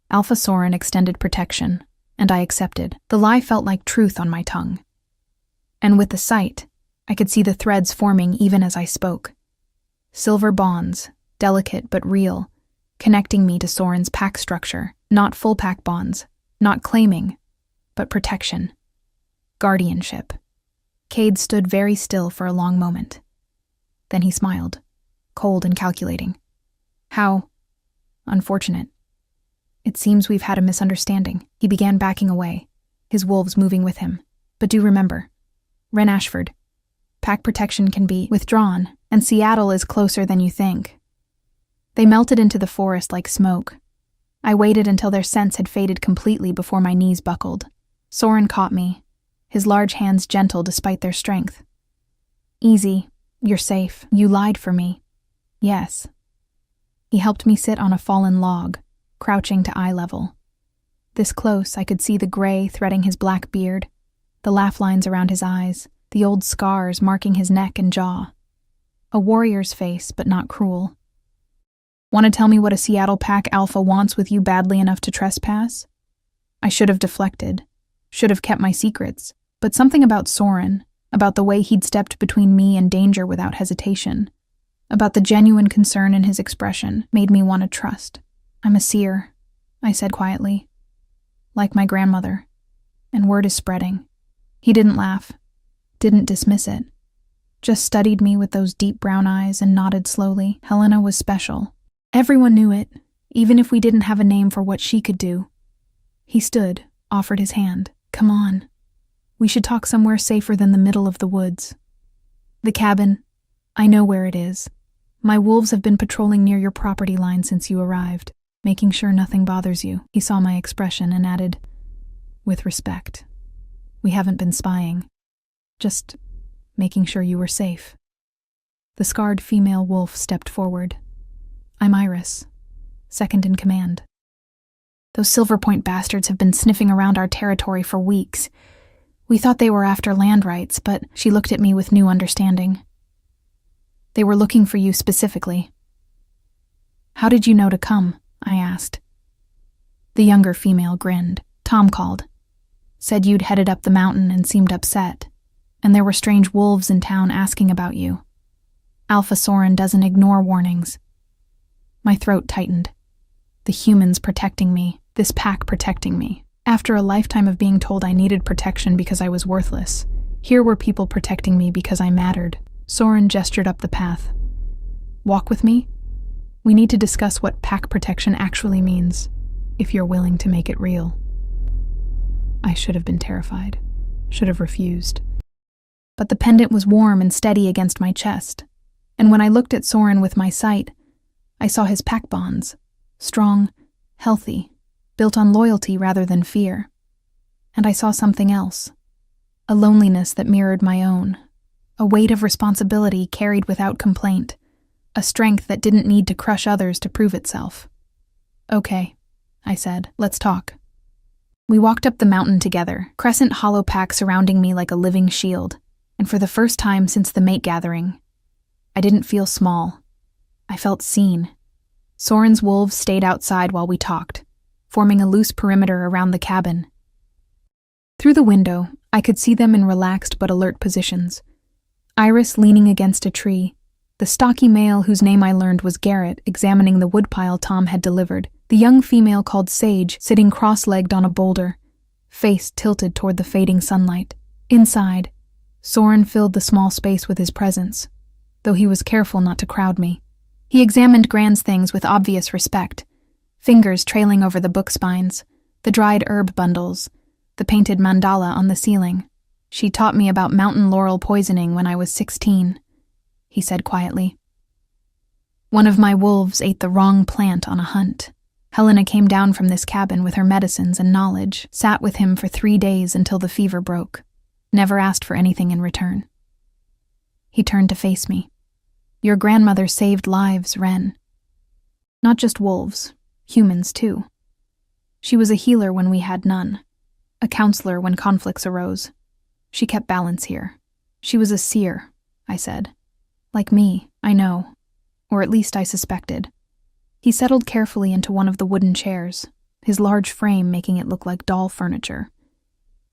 Alpha Soren extended protection, and I accepted. The lie felt like truth on my tongue. And with the sight, I could see the threads forming even as I spoke. Silver bonds, delicate but real, connecting me to Soren's pack structure. Not full pack bonds, not claiming, but protection. Guardianship. Cade stood very still for a long moment. Then he smiled, cold and calculating. "How unfortunate. It seems we've had a misunderstanding." He began backing away, his wolves moving with him. "But do remember, Ren Ashford, pack protection can be withdrawn, and Seattle is closer than you think." They melted into the forest like smoke. I waited until their scents had faded completely before my knees buckled. Soren caught me, his large hands gentle despite their strength. "Easy, you're safe. You lied for me." "Yes." He helped me sit on a fallen log, crouching to eye level. This close, I could see the gray threading his black beard, the laugh lines around his eyes, the old scars marking his neck and jaw. A warrior's face, but not cruel. "Want to tell me what a Seattle Pack Alpha wants with you badly enough to trespass?" I should have deflected, should have kept my secrets, but something about Soren, about the way he'd stepped between me and danger without hesitation, about the genuine concern in his expression, made me want to trust. "I'm a seer," I said quietly. "Like my grandmother. And word is spreading." He didn't laugh, didn't dismiss it, just studied me with those deep brown eyes and nodded slowly. Helena was special. Everyone knew it, even if we didn't have a name for what she could do. He stood, offered his hand. "Come on. We should talk somewhere safer than the middle of the woods." "The cabin. I know where it is. My wolves have been patrolling near your property line since you arrived, making sure nothing bothers you." He saw my expression and added, "With respect. We haven't been spying. Just making sure you were safe." The scarred female wolf stepped forward. "I'm Iris, second in command. Those Silver Point bastards have been sniffing around our territory for weeks. We thought they were after land rights, but..." She looked at me with new understanding. "They were looking for you specifically." "How did you know to come?" I asked. The younger female grinned. "Tom called. Said you'd headed up the mountain and seemed upset, and there were strange wolves in town asking about you. Alpha Soren doesn't ignore warnings." My throat tightened. The humans protecting me, this pack protecting me. After a lifetime of being told I needed protection because I was worthless, here were people protecting me because I mattered. Soren gestured up the path. Walk with me? We need to discuss what pack protection actually means, if you're willing to make it real. I should have been terrified, should have refused. But the pendant was warm and steady against my chest, and when I looked at Soren with my sight, I saw his pack bonds, strong, healthy, built on loyalty rather than fear. And I saw something else, a loneliness that mirrored my own, a weight of responsibility carried without complaint, a strength that didn't need to crush others to prove itself. Okay, I said, let's talk. We walked up the mountain together, crescent hollow pack surrounding me like a living shield, and for the first time since the mate gathering, I didn't feel small. I felt seen. Soren's wolves stayed outside while we talked, forming a loose perimeter around the cabin. Through the window, I could see them in relaxed but alert positions. Iris leaning against a tree, the stocky male whose name I learned was Garrett examining the woodpile Tom had delivered, the young female called Sage sitting cross-legged on a boulder, face tilted toward the fading sunlight. Inside, Soren filled the small space with his presence, though he was careful not to crowd me. He examined Gran's things with obvious respect, fingers trailing over the book spines, the dried herb bundles, the painted mandala on the ceiling. She taught me about mountain laurel poisoning when I was 16, he said quietly. One of my wolves ate the wrong plant on a hunt. Helena came down from this cabin with her medicines and knowledge, sat with him for 3 days until the fever broke, never asked for anything in return. He turned to face me. Your grandmother saved lives, Ren. Not just wolves, humans too. She was a healer when we had none, a counselor when conflicts arose. She kept balance here. She was a seer, I said. Like me, I know, or at least I suspected. He settled carefully into one of the wooden chairs, his large frame making it look like doll furniture.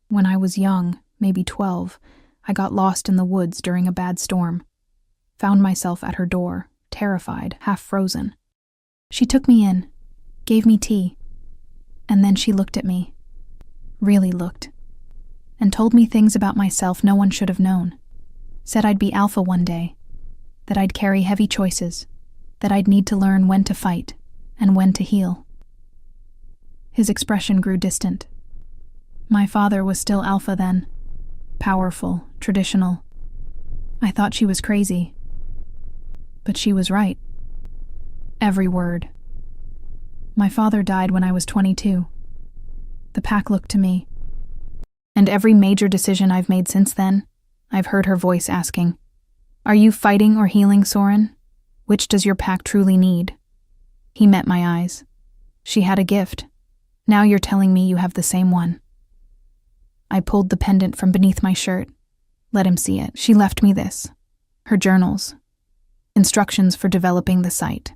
When I was young, maybe 12, I got lost in the woods during a bad storm. Found myself at her door, terrified, half frozen. She took me in, gave me tea, and then she looked at me. Really looked. And told me things about myself no one should have known. Said I'd be alpha one day, that I'd carry heavy choices, that I'd need to learn when to fight and when to heal. His expression grew distant. My father was still alpha then, powerful, traditional. I thought she was crazy, but she was right. Every word. My father died when I was 22. The pack looked to me. And every major decision I've made since then, I've heard her voice asking, "Are you fighting or healing, Soren? Which does your pack truly need?" He met my eyes. She had a gift. Now you're telling me you have the same one. I pulled the pendant from beneath my shirt. Let him see it. She left me this. Her journals. Instructions for developing the site.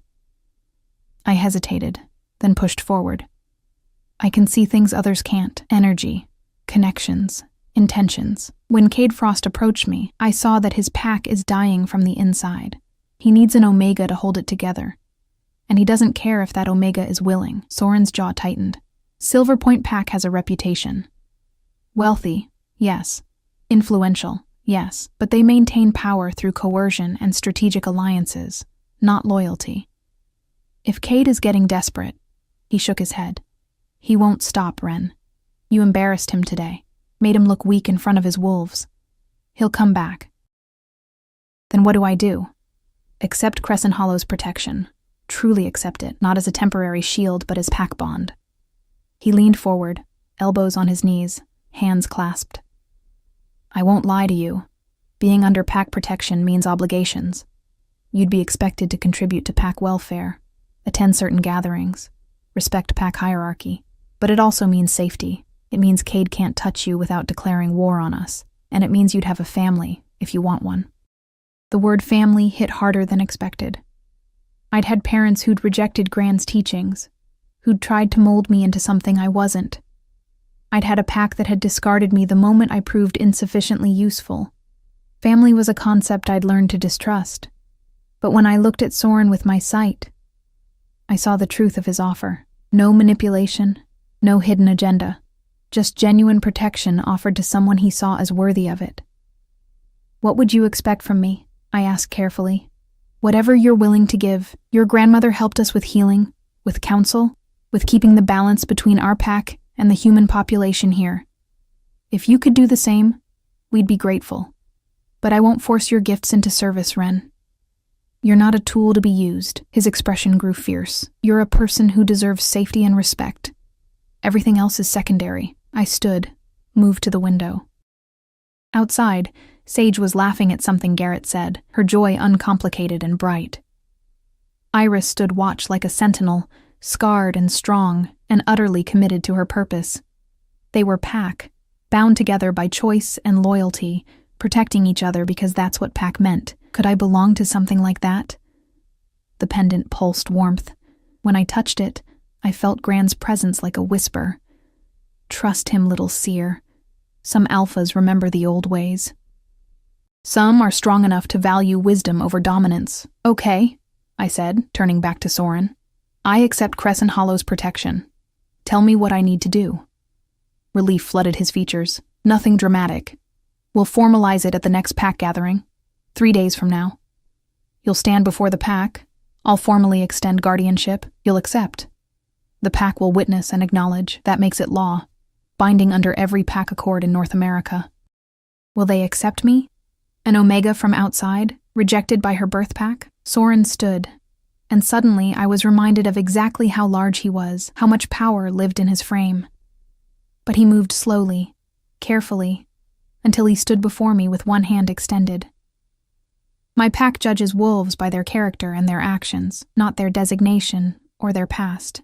I hesitated, then pushed forward. I can see things others can't. Energy. Connections, intentions. When Cade Frost approached me, I saw that his pack is dying from the inside. He needs an Omega to hold it together. And he doesn't care if that Omega is willing. Soren's jaw tightened. Silver Point Pack has a reputation. Wealthy, yes. Influential, yes. But they maintain power through coercion and strategic alliances, not loyalty. If Cade is getting desperate, he shook his head. He won't stop, Ren. You embarrassed him today, made him look weak in front of his wolves. He'll come back. Then what do I do? Accept Crescent Hollow's protection. Truly accept it, not as a temporary shield, but as pack bond. He leaned forward, elbows on his knees, hands clasped. I won't lie to you. Being under pack protection means obligations. You'd be expected to contribute to pack welfare, attend certain gatherings, respect pack hierarchy. But it also means safety. It means Cade can't touch you without declaring war on us, and it means you'd have a family, if you want one. The word family hit harder than expected. I'd had parents who'd rejected Gran's teachings, who'd tried to mold me into something I wasn't. I'd had a pack that had discarded me the moment I proved insufficiently useful. Family was a concept I'd learned to distrust. But when I looked at Soren with my sight, I saw the truth of his offer. No manipulation, no hidden agenda. Just genuine protection offered to someone he saw as worthy of it. What would you expect from me? I asked carefully. Whatever you're willing to give. Your grandmother helped us with healing, with counsel, with keeping the balance between our pack and the human population here. If you could do the same, we'd be grateful. But I won't force your gifts into service, Ren. You're not a tool to be used. His expression grew fierce. You're a person who deserves safety and respect. Everything else is secondary. I stood, moved to the window. Outside, Sage was laughing at something Garrett said, her joy uncomplicated and bright. Iris stood watch like a sentinel, scarred and strong, and utterly committed to her purpose. They were pack, bound together by choice and loyalty, protecting each other because that's what pack meant. Could I belong to something like that? The pendant pulsed warmth. When I touched it, I felt Gran's presence like a whisper. Trust him, little seer. Some alphas remember the old ways. Some are strong enough to value wisdom over dominance. Okay, I said, turning back to Soren. I accept Crescent Hollow's protection. Tell me what I need to do. Relief flooded his features. Nothing dramatic. We'll formalize it at the next pack gathering. 3 days from now. You'll stand before the pack. I'll formally extend guardianship. You'll accept. The pack will witness and acknowledge. That makes it law, binding under every pack accord in North America. Will they accept me? An Omega from outside, rejected by her birth pack? Soren stood, and suddenly I was reminded of exactly how large he was, how much power lived in his frame. But he moved slowly, carefully, until he stood before me with one hand extended. My pack judges wolves by their character and their actions, not their designation or their past.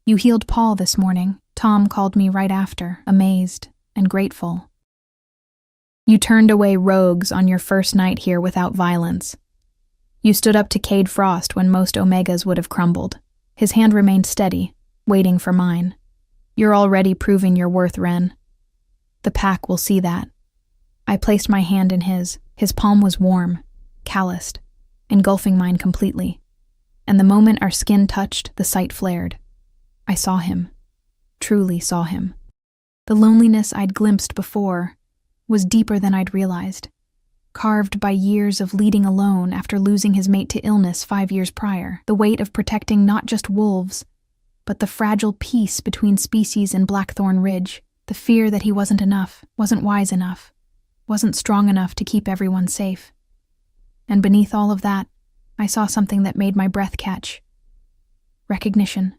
You healed Paul this morning. Tom called me right after, amazed and grateful. You turned away rogues on your first night here without violence. You stood up to Cade Frost when most Omegas would have crumbled. His hand remained steady, waiting for mine. You're already proving your worth, Ren. The pack will see that. I placed my hand in his. His palm was warm, calloused, engulfing mine completely. And the moment our skin touched, the sight flared. I saw him. Truly saw him. The loneliness I'd glimpsed before was deeper than I'd realized, carved by years of leading alone after losing his mate to illness 5 years prior, the weight of protecting not just wolves, but the fragile peace between species in Blackthorn Ridge, the fear that he wasn't enough, wasn't wise enough, wasn't strong enough to keep everyone safe. And beneath all of that, I saw something that made my breath catch. Recognition.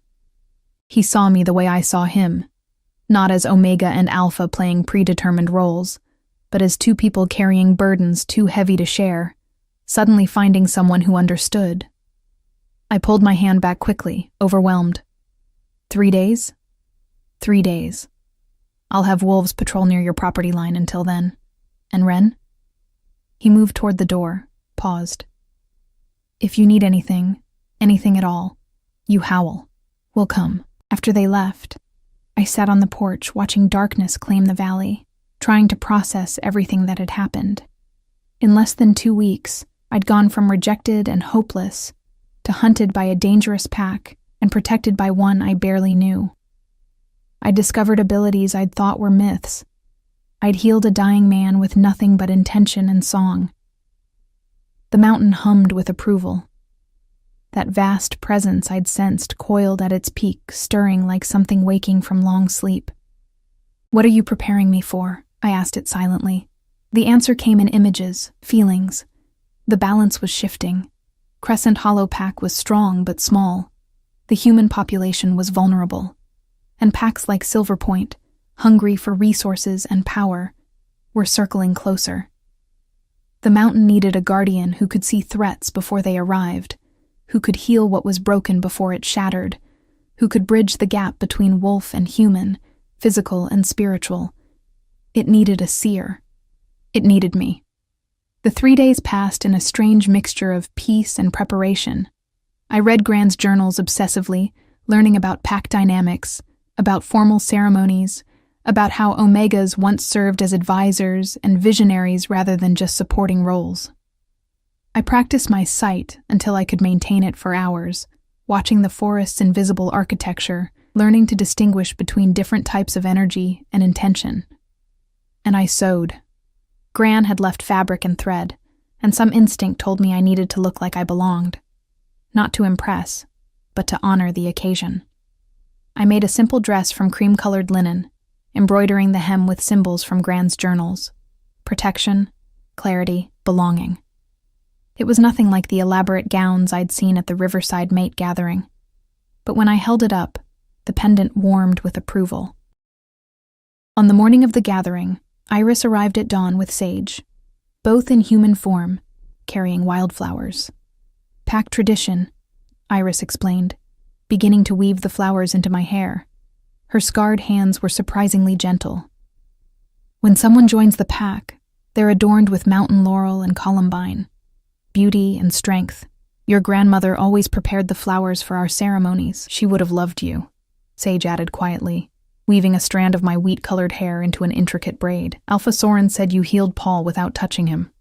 He saw me the way I saw him, not as Omega and Alpha playing predetermined roles, but as two people carrying burdens too heavy to share, suddenly finding someone who understood. I pulled my hand back quickly, overwhelmed. 3 days? 3 days. I'll have wolves patrol near your property line until then. And Ren? He moved toward the door, paused. If you need anything at all, you howl. We'll come. After they left, I sat on the porch watching darkness claim the valley, trying to process everything that had happened. In less than 2 weeks, I'd gone from rejected and hopeless to hunted by a dangerous pack and protected by one I barely knew. I'd discovered abilities I'd thought were myths. I'd healed a dying man with nothing but intention and song. The mountain hummed with approval. That vast presence I'd sensed coiled at its peak, stirring like something waking from long sleep. What are you preparing me for? I asked it silently. The answer came in images, feelings. The balance was shifting. Crescent Hollow Pack was strong but small. The human population was vulnerable. And packs like Silver Point, hungry for resources and power, were circling closer. The mountain needed a guardian who could see threats before they arrived, who could heal what was broken before it shattered, who could bridge the gap between wolf and human, physical and spiritual. It needed a seer. It needed me. The 3 days passed in a strange mixture of peace and preparation. I read Gran's journals obsessively, learning about pack dynamics, about formal ceremonies, about how Omegas once served as advisors and visionaries rather than just supporting roles. I practiced my sight until I could maintain it for hours, watching the forest's invisible architecture, learning to distinguish between different types of energy and intention. And I sewed. Gran had left fabric and thread, and some instinct told me I needed to look like I belonged. Not to impress, but to honor the occasion. I made a simple dress from cream-colored linen, embroidering the hem with symbols from Grand's journals: protection, clarity, belonging. It was nothing like the elaborate gowns I'd seen at the Riverside mate gathering, but when I held it up, the pendant warmed with approval. On the morning of the gathering, Iris arrived at dawn with Sage, both in human form, carrying wildflowers. Pack tradition, Iris explained, beginning to weave the flowers into my hair. Her scarred hands were surprisingly gentle. When someone joins the pack, they're adorned with mountain laurel and columbine. Beauty and strength. Your grandmother always prepared the flowers for our ceremonies. She would have loved you, Sage added quietly, weaving a strand of my wheat-colored hair into an intricate braid. Alpha Soren said you healed Paul without touching him,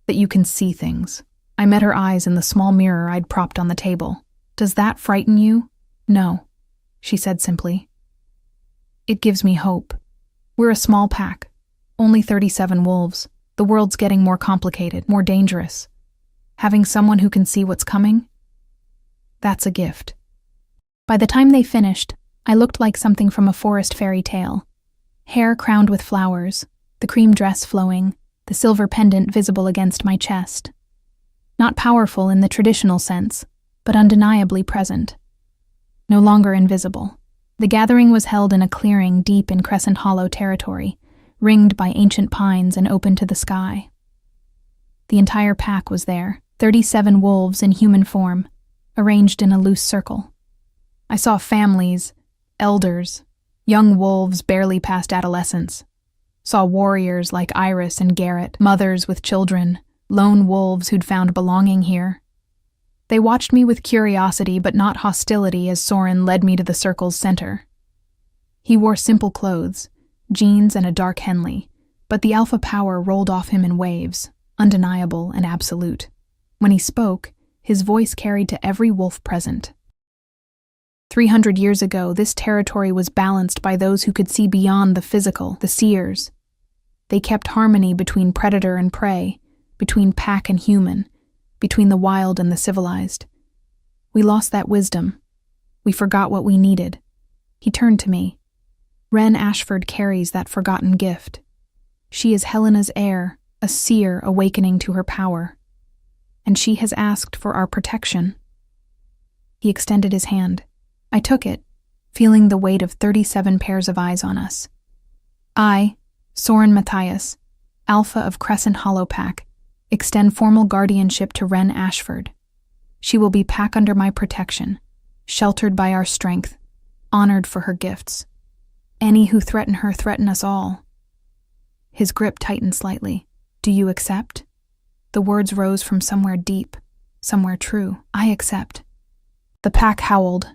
that you can see things. I met her eyes in the small mirror I'd propped on the table. Does that frighten you? No, she said simply. It gives me hope. We're a small pack, only 37 wolves. The world's getting more complicated, more dangerous. Having someone who can see what's coming? That's a gift. By the time they finished, I looked like something from a forest fairy tale. Hair crowned with flowers, the cream dress flowing, the silver pendant visible against my chest. Not powerful in the traditional sense, but undeniably present. No longer invisible. The gathering was held in a clearing deep in Crescent Hollow territory, ringed by ancient pines and open to the sky. The entire pack was there, 37 wolves in human form, arranged in a loose circle. I saw families, elders, young wolves barely past adolescence. Saw warriors like Iris and Garrett, mothers with children, lone wolves who'd found belonging here. They watched me with curiosity but not hostility as Soren led me to the circle's center. He wore simple clothes, jeans and a dark Henley, but the alpha power rolled off him in waves, undeniable and absolute. When he spoke, his voice carried to every wolf present. 300 years ago, this territory was balanced by those who could see beyond the physical, the seers. They kept harmony between predator and prey, between pack and human, between the wild and the civilized. We lost that wisdom. We forgot what we needed. He turned to me. Wren Ashford carries that forgotten gift. She is Helena's heir, a seer awakening to her power. And she has asked for our protection. He extended his hand. I took it, feeling the weight of 37 pairs of eyes on us. I, Soren Matthias, Alpha of Crescent Hollow Pack, extend formal guardianship to Wren Ashford. She will be pack under my protection, sheltered by our strength, honored for her gifts. Any who threaten her threaten us all. His grip tightened slightly. Do you accept? The words rose from somewhere deep, somewhere true. I accept. The pack howled,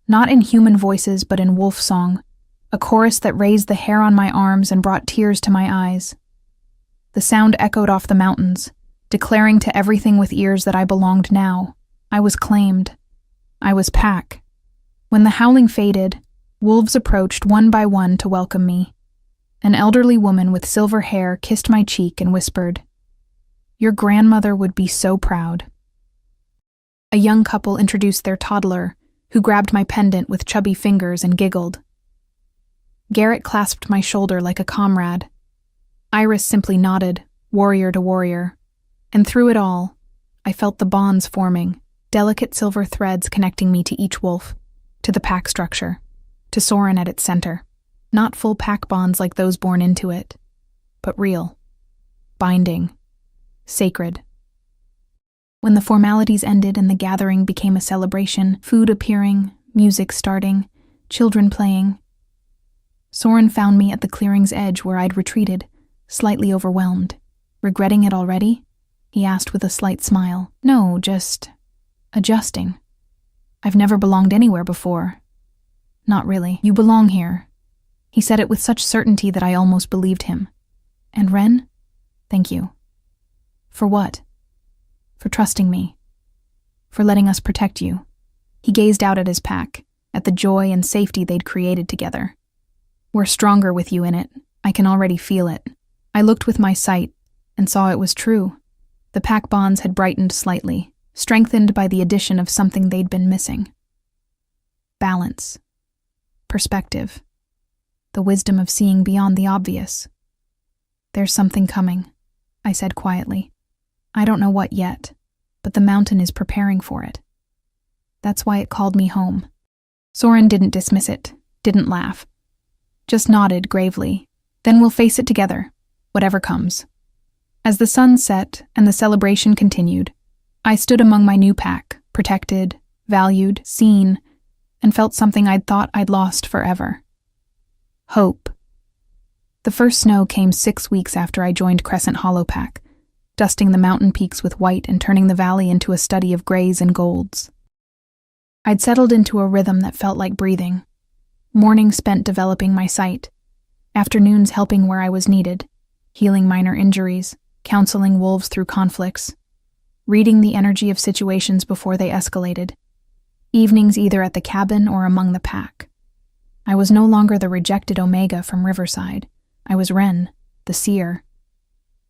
not in human voices but in wolf song, a chorus that raised the hair on my arms and brought tears to my eyes. The sound echoed off the mountains, declaring to everything with ears that I belonged now. I was claimed. I was pack. When the howling faded, wolves approached one by one to welcome me. An elderly woman with silver hair kissed my cheek and whispered, "Your grandmother would be so proud." A young couple introduced their toddler, who grabbed my pendant with chubby fingers and giggled. Garrett clasped my shoulder like a comrade. Iris simply nodded, warrior to warrior. And through it all, I felt the bonds forming, delicate silver threads connecting me to each wolf, to the pack structure, to Soren at its center. Not full pack bonds like those born into it, but real, binding, sacred. When the formalities ended and the gathering became a celebration, food appearing, music starting, children playing, Soren found me at the clearing's edge where I'd retreated, slightly overwhelmed. Regretting it already? He asked with a slight smile. No, just adjusting. I've never belonged anywhere before. Not really. You belong here. He said it with such certainty that I almost believed him. And Wren? Thank you. For what? For trusting me. For letting us protect you. He gazed out at his pack, at the joy and safety they'd created together. We're stronger with you in it. I can already feel it. I looked with my sight and saw it was true. The pack bonds had brightened slightly, strengthened by the addition of something they'd been missing. Balance. Perspective. The wisdom of seeing beyond the obvious. "There's something coming," I said quietly. "I don't know what yet, but the mountain is preparing for it. That's why it called me home." Soren didn't dismiss it, didn't laugh. Just nodded gravely. "Then we'll face it together, whatever comes." As the sun set and the celebration continued, I stood among my new pack, protected, valued, seen, and felt something I'd thought I'd lost forever. Hope. The first snow came 6 weeks after I joined Crescent Hollow Pack, dusting the mountain peaks with white and turning the valley into a study of grays and golds. I'd settled into a rhythm that felt like breathing. Mornings spent developing my sight, afternoons helping where I was needed, healing minor injuries, counseling wolves through conflicts, reading the energy of situations before they escalated, evenings either at the cabin or among the pack. I was no longer the rejected Omega from Riverside. I was Ren, the seer.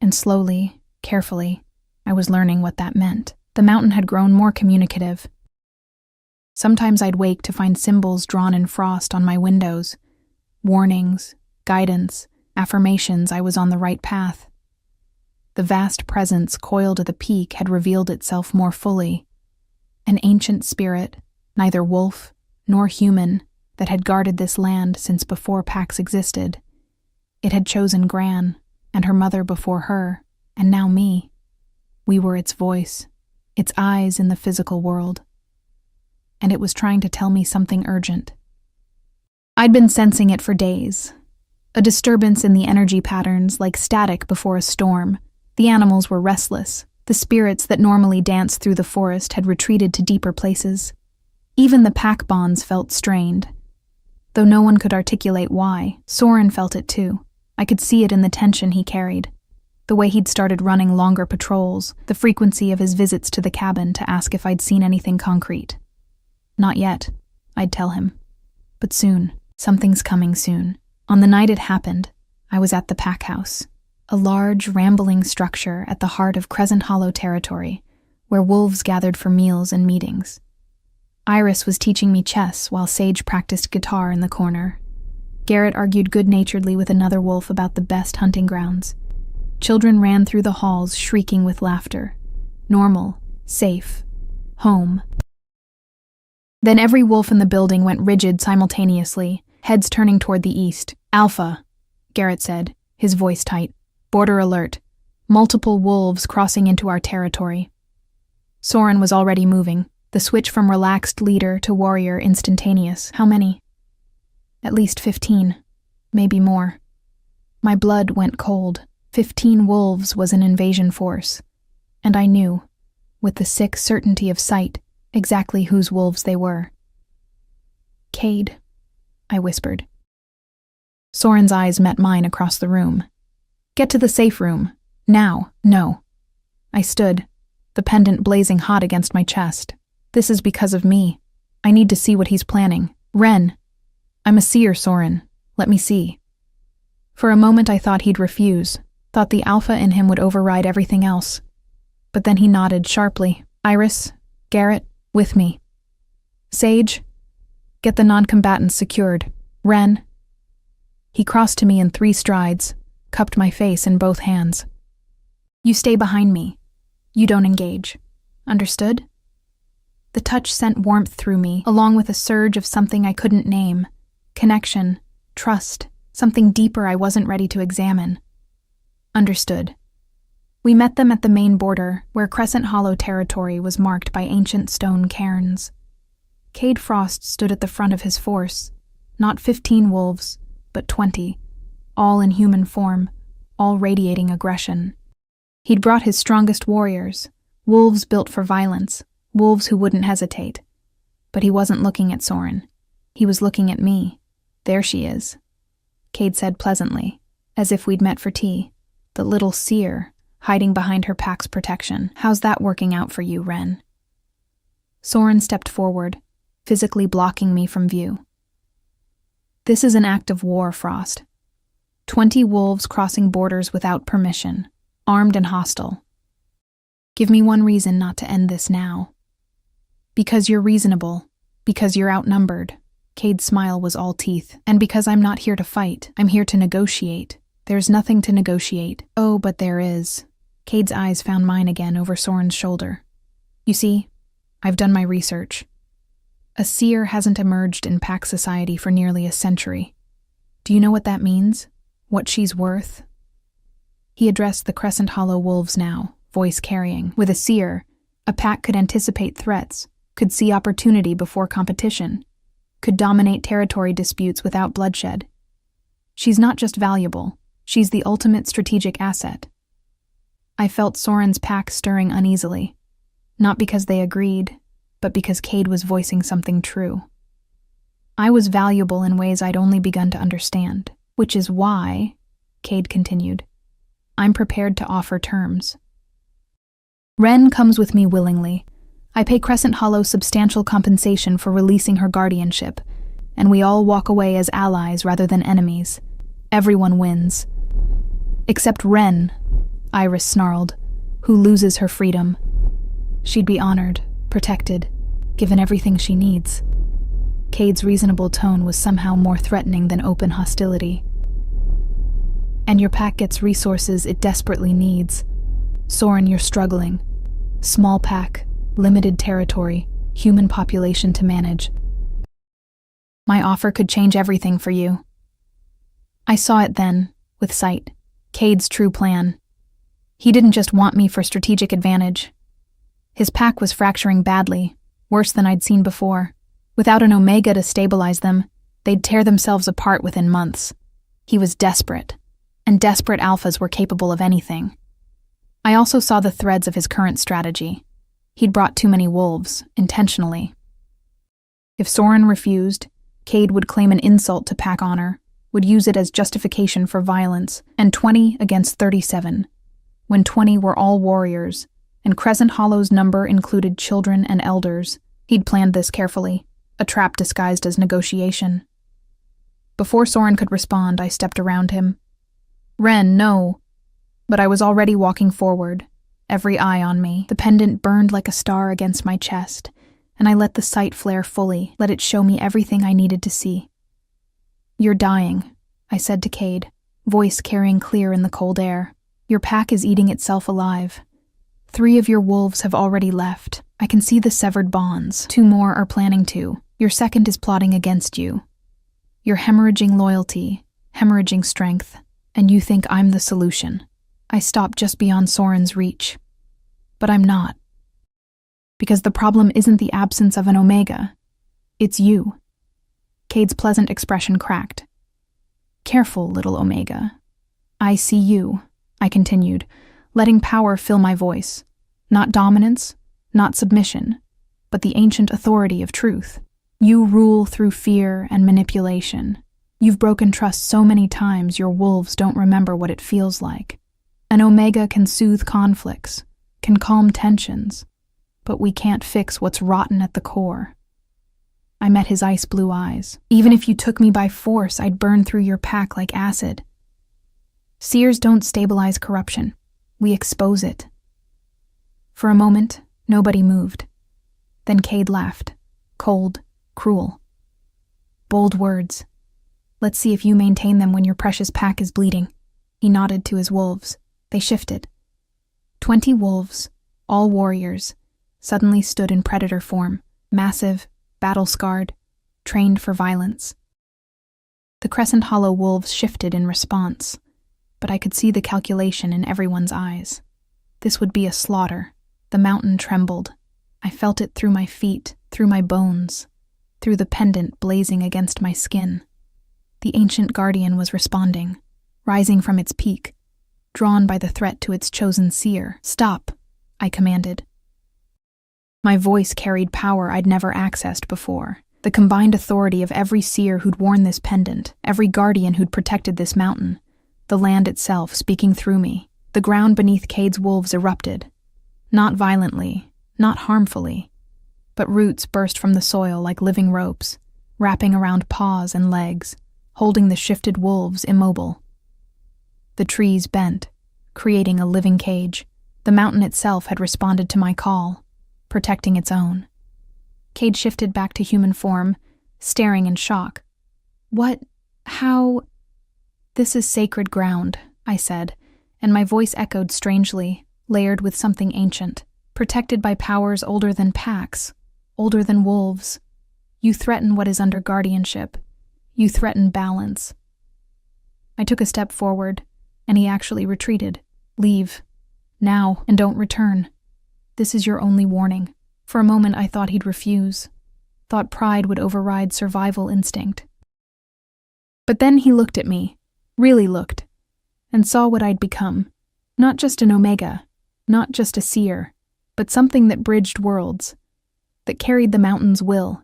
And slowly, carefully, I was learning what that meant. The mountain had grown more communicative. Sometimes I'd wake to find symbols drawn in frost on my windows, warnings, guidance, affirmations I was on the right path. The vast presence coiled at the peak had revealed itself more fully. An ancient spirit, neither wolf nor human, that had guarded this land since before packs existed. It had chosen Gran, and her mother before her, and now me. We were its voice, its eyes in the physical world. And it was trying to tell me something urgent. I'd been sensing it for days. A disturbance in the energy patterns, like static before a storm. The animals were restless. The spirits that normally danced through the forest had retreated to deeper places. Even the pack bonds felt strained. Though no one could articulate why, Soren felt it too. I could see it in the tension he carried. The way he'd started running longer patrols, the frequency of his visits to the cabin to ask if I'd seen anything concrete. Not yet, I'd tell him. But soon. Something's coming soon. On the night it happened, I was at the pack house, a large, rambling structure at the heart of Crescent Hollow territory, where wolves gathered for meals and meetings. Iris was teaching me chess while Sage practiced guitar in the corner. Garrett argued good-naturedly with another wolf about the best hunting grounds. Children ran through the halls shrieking with laughter. Normal, safe, home. Then every wolf in the building went rigid simultaneously, heads turning toward the east. "Alpha," Garrett said, his voice tight. "Border alert. Multiple wolves crossing into our territory." Soren was already moving, the switch from relaxed leader to warrior instantaneous. How many? At least 15, maybe more. My blood went cold. 15 wolves was an invasion force. And I knew, with the sick certainty of sight, exactly whose wolves they were. "Cade," I whispered. Soren's eyes met mine across the room. "Get to the safe room. Now. No." I stood, the pendant blazing hot against my chest. "This is because of me. I need to see what he's planning. Ren. I'm a seer, Soren. Let me see." For a moment I thought he'd refuse, thought the alpha in him would override everything else. But then he nodded sharply. "Iris, Garrett, with me. Sage, get the non-combatants secured. Ren." He crossed to me in 3 strides, cupped my face in both hands. "You stay behind me. You don't engage. Understood?" The touch sent warmth through me, along with a surge of something I couldn't name. Connection, trust, something deeper I wasn't ready to examine. Understood. We met them at the main border, where Crescent Hollow territory was marked by ancient stone cairns. Cade Frost stood at the front of his force, not 15 wolves, but 20, all in human form, all radiating aggression. He'd brought his strongest warriors, wolves built for violence, wolves who wouldn't hesitate. But he wasn't looking at Soren. He was looking at me. "There she is," Cade said pleasantly, as if we'd met for tea. "The little seer, hiding behind her pack's protection. How's that working out for you, Ren?" Soren stepped forward, physically blocking me from view. "This is an act of war, Frost. 20 wolves crossing borders without permission, armed and hostile. Give me one reason not to end this now. Because you're reasonable. Because you're outnumbered. Cade's smile was all teeth. And because I'm not here to fight, I'm here to negotiate. There's nothing to negotiate. Oh, but there is. Cade's eyes found mine again over Soren's shoulder. You see, I've done my research. A seer hasn't emerged in pack society for nearly a century. Do you know what that means? What she's worth? He addressed the Crescent Hollow wolves now, voice carrying. With a seer, a pack could anticipate threats, could see opportunity before competition, could dominate territory disputes without bloodshed. She's not just valuable, she's the ultimate strategic asset. I felt Soren's pack stirring uneasily, not because they agreed, but because Cade was voicing something true. I was valuable in ways I'd only begun to understand, which is why, Cade continued, I'm prepared to offer terms. Ren comes with me willingly. I pay Crescent Hollow substantial compensation for releasing her guardianship, and we all walk away as allies rather than enemies. Everyone wins. Except Ren, Iris snarled, who loses her freedom. She'd be honored, protected, given everything she needs. Cade's reasonable tone was somehow more threatening than open hostility. And your pack gets resources it desperately needs. Soren, you're struggling. Small pack, limited territory, human population to manage. My offer could change everything for you. I saw it then, with sight, Cade's true plan. He didn't just want me for strategic advantage. His pack was fracturing badly, worse than I'd seen before. Without an Omega to stabilize them, they'd tear themselves apart within months. He was desperate, and desperate alphas were capable of anything. I also saw the threads of his current strategy. He'd brought too many wolves, intentionally. If Soren refused, Cade would claim an insult to pack honor, would use it as justification for violence, and 20 against 37, when 20 were all warriors, and Crescent Hollow's number included children and elders. He'd planned this carefully, a trap disguised as negotiation. Before Soren could respond, I stepped around him. Ren, no. But I was already walking forward, every eye on me. The pendant burned like a star against my chest, and I let the sight flare fully, let it show me everything I needed to see. You're dying, I said to Cade, voice carrying clear in the cold air. Your pack is eating itself alive. 3 of your wolves have already left. I can see the severed bonds. 2 more are planning to. Your second is plotting against you. You're hemorrhaging loyalty, hemorrhaging strength, and you think I'm the solution. I stopped just beyond Soren's reach. But I'm not. Because the problem isn't the absence of an Omega. It's you. Cade's pleasant expression cracked. Careful, little Omega. I see you, I continued, letting power fill my voice. Not dominance, not submission, but the ancient authority of truth. You rule through fear and manipulation. You've broken trust so many times your wolves don't remember what it feels like. An Omega can soothe conflicts, can calm tensions, but we can't fix what's rotten at the core. I met his ice blue eyes. Even if you took me by force, I'd burn through your pack like acid. Seers don't stabilize corruption. We expose it. For a moment, nobody moved. Then Cade laughed, cold, cruel. Bold words. Let's see if you maintain them when your precious pack is bleeding. He nodded to his wolves. They shifted. 20 wolves, all warriors, suddenly stood in predator form, massive, battle-scarred, trained for violence. The Crescent Hollow wolves shifted in response, but I could see the calculation in everyone's eyes. This would be a slaughter. The mountain trembled. I felt it through my feet, through my bones, through the pendant blazing against my skin. The ancient guardian was responding, rising from its peak, drawn by the threat to its chosen seer. Stop, I commanded. My voice carried power I'd never accessed before, the combined authority of every seer who'd worn this pendant, every guardian who'd protected this mountain, the land itself speaking through me. The ground beneath Cade's wolves erupted, not violently, not harmfully, but roots burst from the soil like living ropes, wrapping around paws and legs, holding the shifted wolves immobile. The trees bent, creating a living cage, The mountain itself had responded to my call, protecting its own. Cade shifted back to human form, staring in shock. What? How? This is sacred ground, I said, and my voice echoed strangely, layered with something ancient, protected by powers older than packs, older than wolves. You threaten what is under guardianship. You threaten balance. I took a step forward, and he actually retreated. Leave. Now, and don't return. This is your only warning. For a moment I thought he'd refuse. Thought pride would override survival instinct. But then he looked at me, really looked, and saw what I'd become. Not just an Omega, not just a seer, but something that bridged worlds, that carried the mountain's will.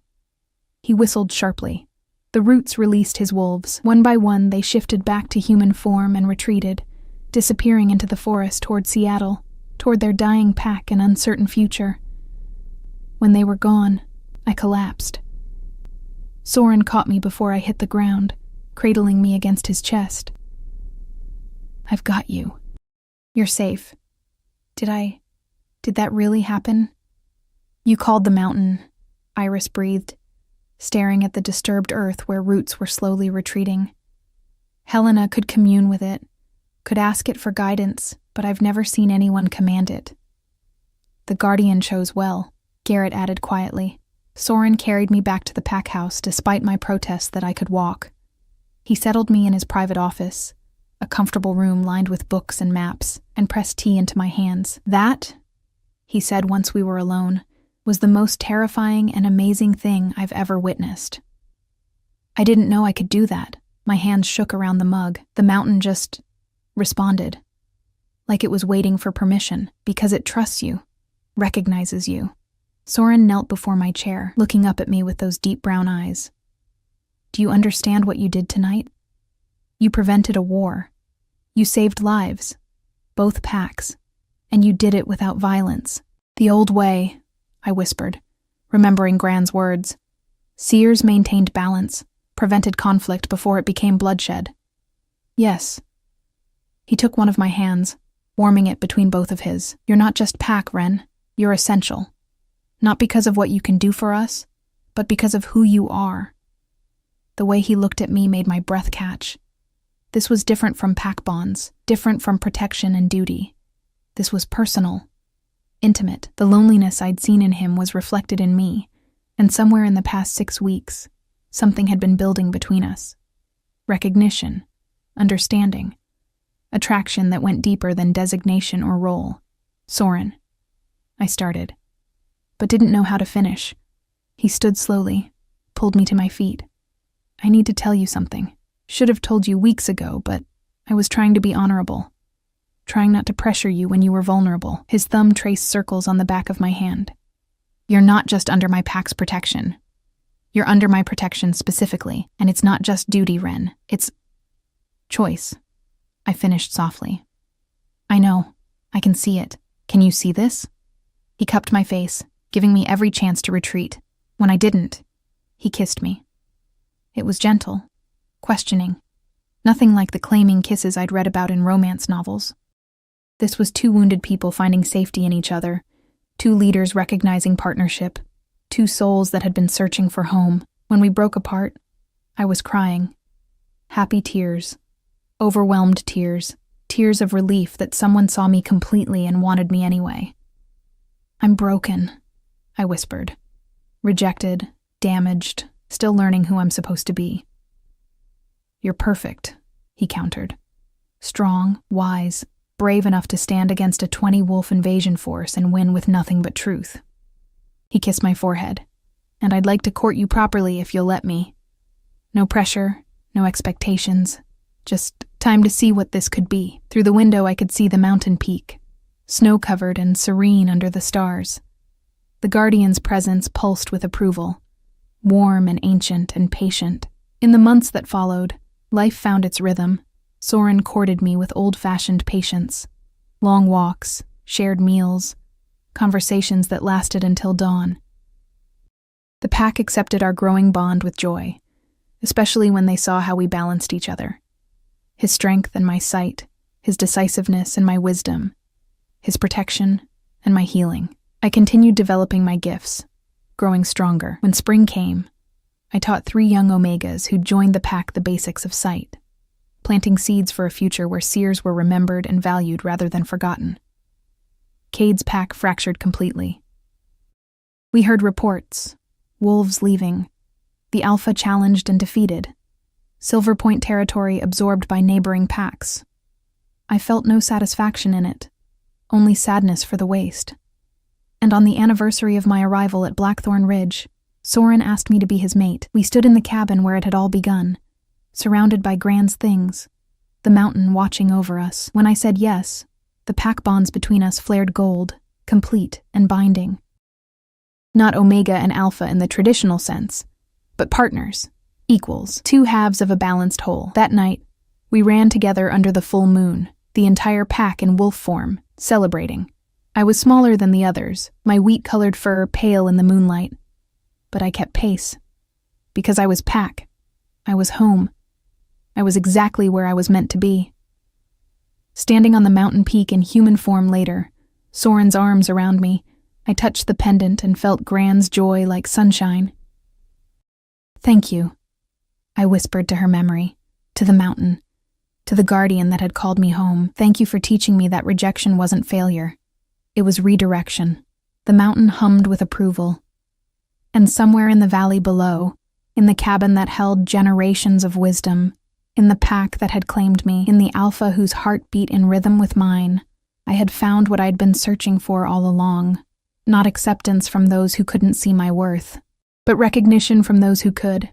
He whistled sharply. The roots released his wolves. One by one, they shifted back to human form and retreated, disappearing into the forest toward Seattle, toward their dying pack and uncertain future. When they were gone, I collapsed. Soren caught me before I hit the ground, cradling me against his chest. I've got you. You're safe. Did that really happen? You called the mountain, Iris breathed, staring at the disturbed earth where roots were slowly retreating. Helena could commune with it, could ask it for guidance, but I've never seen anyone command it. The Guardian chose well, Garrett added quietly. Soren carried me back to the pack house despite my protest that I could walk. He settled me in his private office, a comfortable room lined with books and maps, and pressed tea into my hands. That, he said once we were alone, was the most terrifying and amazing thing I've ever witnessed. I didn't know I could do that. My hands shook around the mug. The mountain just responded, like it was waiting for permission, because it trusts you, recognizes you. Soren knelt before my chair, looking up at me with those deep brown eyes. Do you understand what you did tonight? You prevented a war. You saved lives, both packs, and you did it without violence. The old way, I whispered, remembering Gran's words. Seers maintained balance, prevented conflict before it became bloodshed. Yes. He took one of my hands, warming it between both of his. You're not just pack, Ren. You're essential. Not because of what you can do for us, but because of who you are. The way he looked at me made my breath catch. This was different from pack bonds, different from protection and duty. This was personal, intimate. The loneliness I'd seen in him was reflected in me, and somewhere in the past 6 weeks, something had been building between us. Recognition, understanding, attraction that went deeper than designation or role. Soren, I started, but didn't know how to finish. He stood slowly, pulled me to my feet. I need to tell you something. Should have told you weeks ago, but I was trying to be honorable, trying not to pressure you when you were vulnerable. His thumb traced circles on the back of my hand. You're not just under my pack's protection. You're under my protection specifically, and it's not just duty, Ren. It's choice. I finished softly. I know. I can see it. Can you see this? He cupped my face, giving me every chance to retreat. When I didn't, he kissed me. It was gentle, questioning, nothing like the claiming kisses I'd read about in romance novels. This was 2 wounded people finding safety in each other, 2 leaders recognizing partnership, 2 souls that had been searching for home. When we broke apart, I was crying. Happy tears, overwhelmed tears, tears of relief that someone saw me completely and wanted me anyway. I'm broken, I whispered. Rejected, damaged, still learning who I'm supposed to be. You're perfect, he countered. Strong, wise, brave enough to stand against a 20-wolf invasion force and win with nothing but truth. He kissed my forehead. And I'd like to court you properly if you'll let me. No pressure, no expectations, just time to see what this could be. Through the window I could see the mountain peak, snow-covered and serene under the stars. The Guardian's presence pulsed with approval, warm and ancient and patient. In the months that followed, life found its rhythm. Soren courted me with old-fashioned patience. Long walks, shared meals, conversations that lasted until dawn. The pack accepted our growing bond with joy, especially when they saw how we balanced each other. His strength and my sight, his decisiveness and my wisdom. his protection, and my healing. I continued developing my gifts, growing stronger. When spring came, I taught 3 young Omegas who joined the pack the basics of sight, planting seeds for a future where seers were remembered and valued rather than forgotten. Cade's pack fractured completely. We heard reports, wolves leaving, the Alpha challenged and defeated, Silver Point territory absorbed by neighboring packs. I felt no satisfaction in it, only sadness for the waste. And on the anniversary of my arrival at Blackthorn Ridge, Soren asked me to be his mate. We stood in the cabin where it had all begun, surrounded by grand things, the mountain watching over us. When I said yes, the pack bonds between us flared gold, complete and binding. Not Omega and Alpha in the traditional sense, but partners, equals, 2 halves of a balanced whole. That night, we ran together under the full moon, the entire pack in wolf form, celebrating. I was smaller than the others, my wheat-colored fur pale in the moonlight. But I kept pace. Because I was pack. I was home. I was exactly where I was meant to be. Standing on the mountain peak in human form later, Soren's arms around me, I touched the pendant and felt Gran's joy like sunshine. Thank you, I whispered to her memory, to the mountain, to the guardian that had called me home. Thank you for teaching me that rejection wasn't failure. It was redirection. The mountain hummed with approval. And somewhere in the valley below, in the cabin that held generations of wisdom, in the pack that had claimed me, in the Alpha whose heart beat in rhythm with mine, I had found what I'd been searching for all along. Not acceptance from those who couldn't see my worth, but recognition from those who could.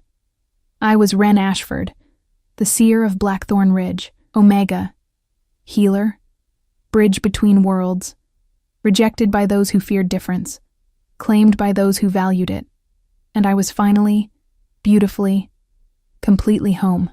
I was Wren Ashford, the seer of Blackthorn Ridge, Omega, healer, bridge between worlds, rejected by those who feared difference, claimed by those who valued it, and I was finally, beautifully, completely home.